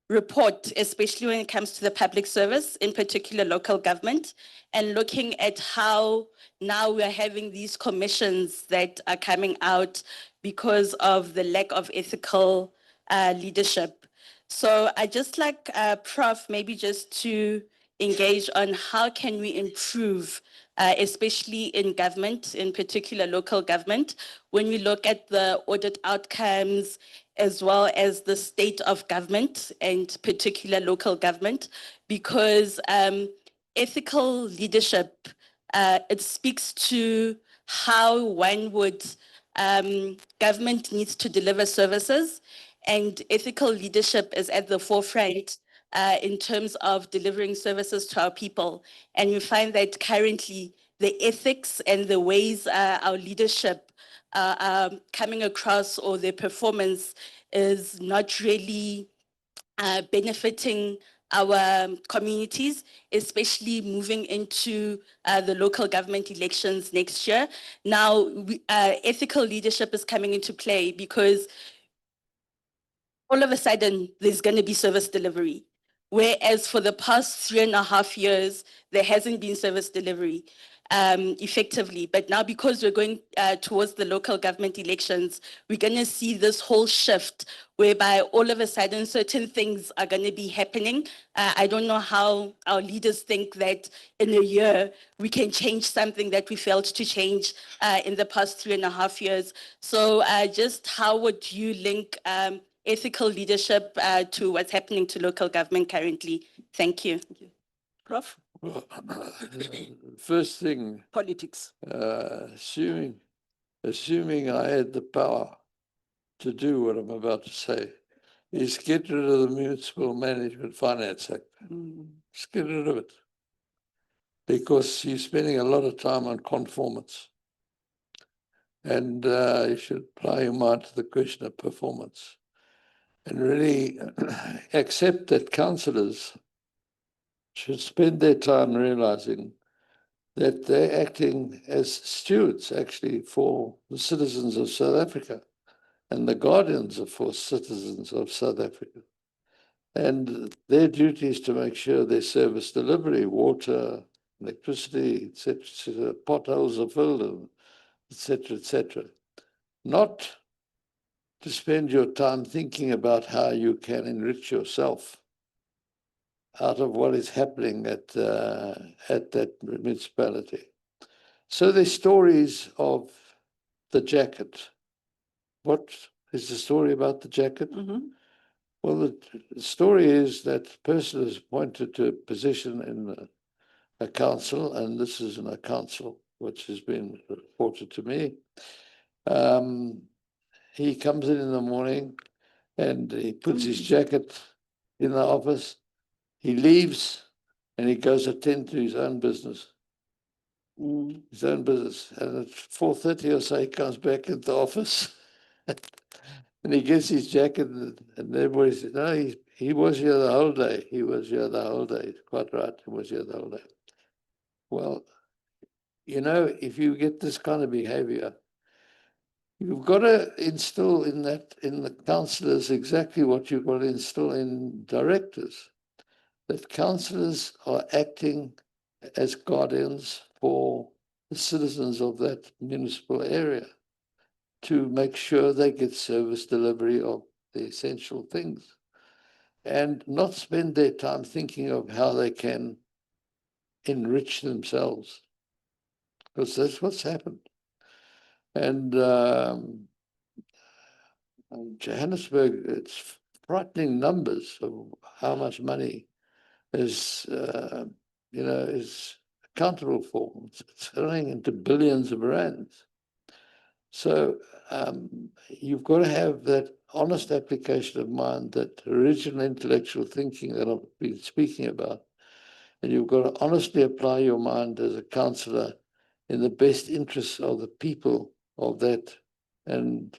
report, especially when it comes to the public service, in particular local government, and looking at how now we're having these commissions that are coming out because of the lack of ethical leadership. So I just like Prof, maybe just to engage on how can we improve, especially in government, in particular local government, when we look at the audit outcomes, as well as the state of government and particular local government, because ethical leadership, it speaks to how one would, government needs to deliver services, and ethical leadership is at the forefront in terms of delivering services to our people. And we find that currently the ethics and the ways our leadership coming across or their performance is not really benefiting our communities, especially moving into the local government elections next year. Now, ethical leadership is coming into play because all of a sudden there's going to be service delivery. Whereas for the past 3.5 years, there hasn't been service delivery. effectively. But now because we're going towards the local government elections, we're going to see this whole shift whereby all of a sudden certain things are going to be happening. I don't know how our leaders think that in a year we can change something that we failed to change in the past 3.5 years. So just how would you link ethical leadership to what's happening to local government currently? Thank you. Prof, Well, first thing, politics. assuming I had the power to do what I'm about to say, is get rid of the Municipal Management Finance Act. Just get rid of it. Because you're spending a lot of time on conformance. And you should apply your mind to the question of performance. And really accept that councillors should spend their time realizing that they're acting as stewards actually for the citizens of South Africa and the guardians for citizens of South Africa. And their duty is to make sure their service delivery, water, electricity, etc., potholes are filled, etc. Not to spend your time thinking about how you can enrich yourself out of what is happening at that municipality. So there's stories of the jacket. What is the story about the jacket? Well, the story is that the person is appointed to a position in a council, and this is in a council which has been reported to me. He comes in the morning and he puts his jacket in the office. He leaves and he goes attend to his own business. His own business. And at 4:30 or so, he comes back into the office and he gets his jacket and everybody says, no, he was here the whole day. He was here the whole day. Quite right. He was here the whole day. Well, you know, if you get this kind of behavior, you've got to instill in the councillors exactly what you've got to instill in directors, that councillors are acting as guardians for the citizens of that municipal area to make sure they get service delivery of the essential things and not spend their time thinking of how they can enrich themselves, because that's what's happened. And Johannesburg, it's frightening numbers of how much money is, is accountable for. It's running into billions of rands. So you've got to have that honest application of mind, that original intellectual thinking that I've been speaking about. And you've got to honestly apply your mind as a councillor in the best interests of the people of that, and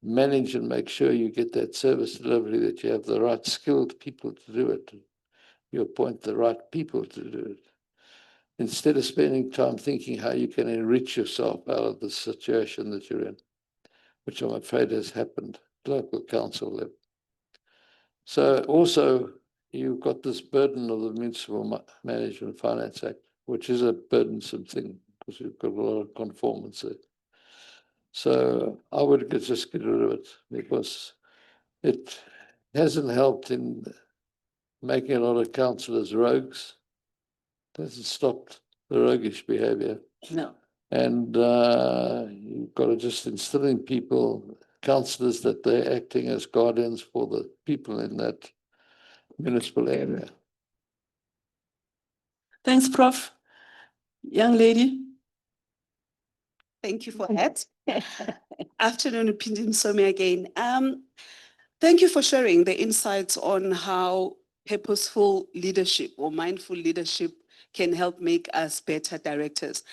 manage and make sure you get that service delivery, that you have the right skilled people to do it. You appoint the right people to do it. Instead of spending time thinking how you can enrich yourself out of the situation that you're in, which I'm afraid has happened at local council level. So also, you've got this burden of the Municipal Management Finance Act, which is a burdensome thing because we've got a lot of conformance there. So I would just get rid of it, because it hasn't helped in making a lot of councillors rogues. It hasn't stopped the roguish behaviour. No. And you've got to just instill in people, councillors, that they're acting as guardians for the people in that municipal area. Thanks, Prof. Young lady. Thank you for that. Afternoon, Pindin Somi again. Thank you for sharing the insights on how purposeful leadership or mindful leadership can help make us better directors.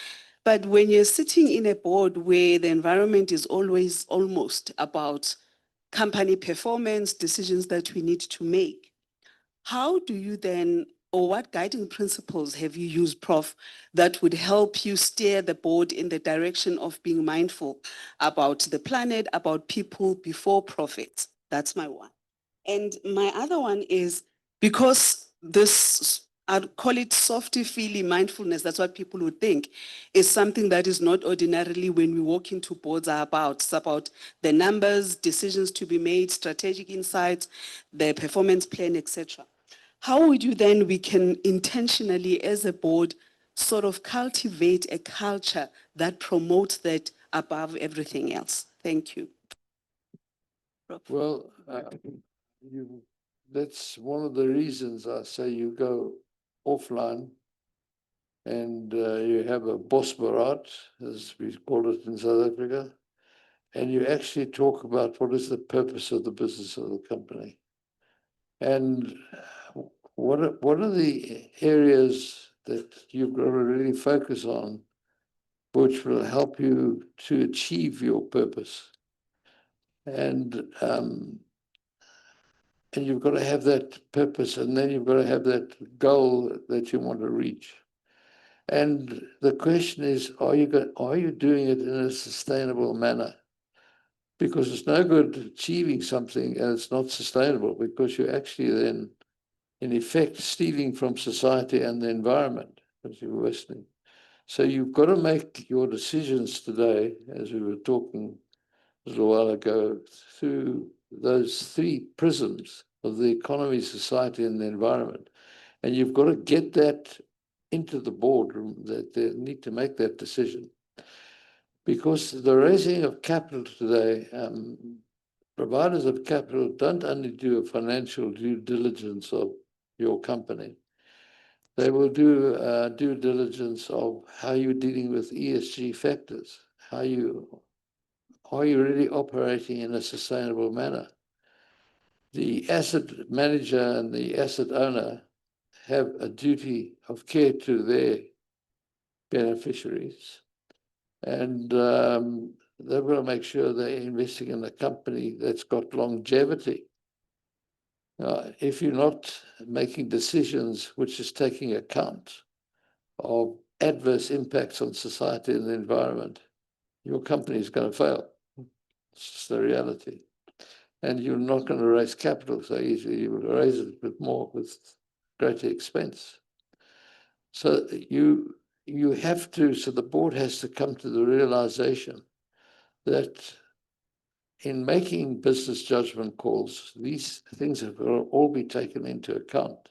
But when you're sitting in a board where the environment is always almost about company performance, decisions that we need to make, how do you then, or what guiding principles have you used, Prof, that would help you steer the board in the direction of being mindful about the planet, about people before profits? That's my one. And my other one is, because this I'd call it softy feely mindfulness. That's what people would think is something that is not ordinarily when we walk into boards are about. It's about the numbers, decisions to be made, strategic insights, the performance plan, etc. How would you then, we can intentionally as a board sort of cultivate a culture that promotes that above everything else? Thank you. Well, that's one of the reasons I say you go offline and you have a boss barat, as we call it in South Africa, and you actually talk about what is the purpose of the business of the company. And what are the areas that you've got to really focus on which will help you to achieve your purpose? And you've got to have that purpose, and then you've got to have that goal that you want to reach. And the question is, are you doing it in a sustainable manner? Because it's no good achieving something and it's not sustainable, because you're actually then, in effect, stealing from society and the environment as you're listening. So you've got to make your decisions today, as we were talking a little while ago, through those three prisms of the economy, society, and the environment. And you've got to get that into the boardroom, that they need to make that decision. Because the raising of capital today, providers of capital don't only do a financial due diligence of your company. They will do due diligence of how you're dealing with ESG factors, are you really operating in a sustainable manner? The asset manager and the asset owner have a duty of care to their beneficiaries, and they've got to make sure they're investing in a company that's got longevity. If you're not making decisions which is taking account of adverse impacts on society and the environment, your company is going to fail. It's just the reality. And you're not going to raise capital so easily. You will raise it with greater expense. So you have to, so the board has to come to the realization that in making business judgment calls, these things have got to all be taken into account.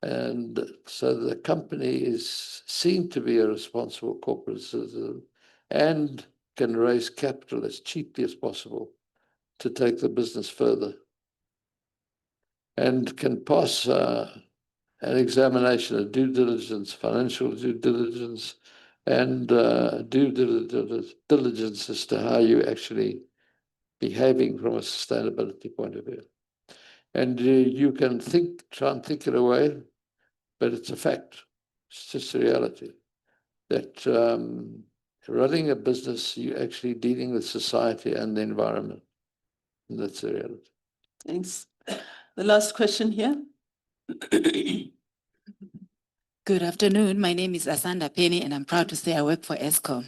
And so the company is seen to be a responsible corporate citizen and can raise capital as cheaply as possible to take the business further, and can pass an examination of due diligence, financial due diligence, and due diligence as to how you're actually behaving from a sustainability point of view. And you can try and think it away, but it's a fact. It's just a reality that running a business, you're actually dealing with society and the environment. And that's the reality. Thanks. The last question here. Good afternoon. My name is Asanda Penny, and I'm proud to say I work for ESCOM.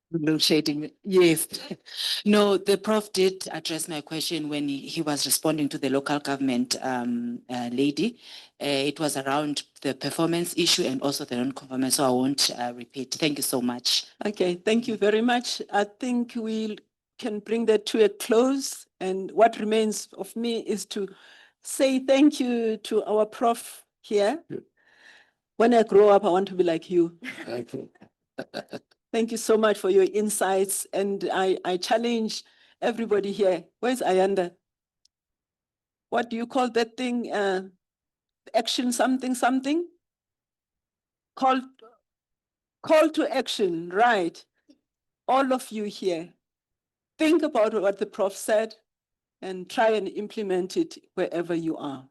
Load shedding, yes. No, the Prof did address my question when he was responding to the local government lady. It was around the performance issue and also the non-conformance, so I won't repeat. Thank you so much. Okay, thank you very much. I think we can bring that to a close. And what remains of me is to say thank you to our Prof here. Good. When I grow up, I want to be like you. Thank you. Thank you so much for your insights. And I challenge everybody here. Where's Ayanda? What do you call that thing? Action something, something? Call to action, right? All of you here, think about what the Prof said and try and implement it wherever you are.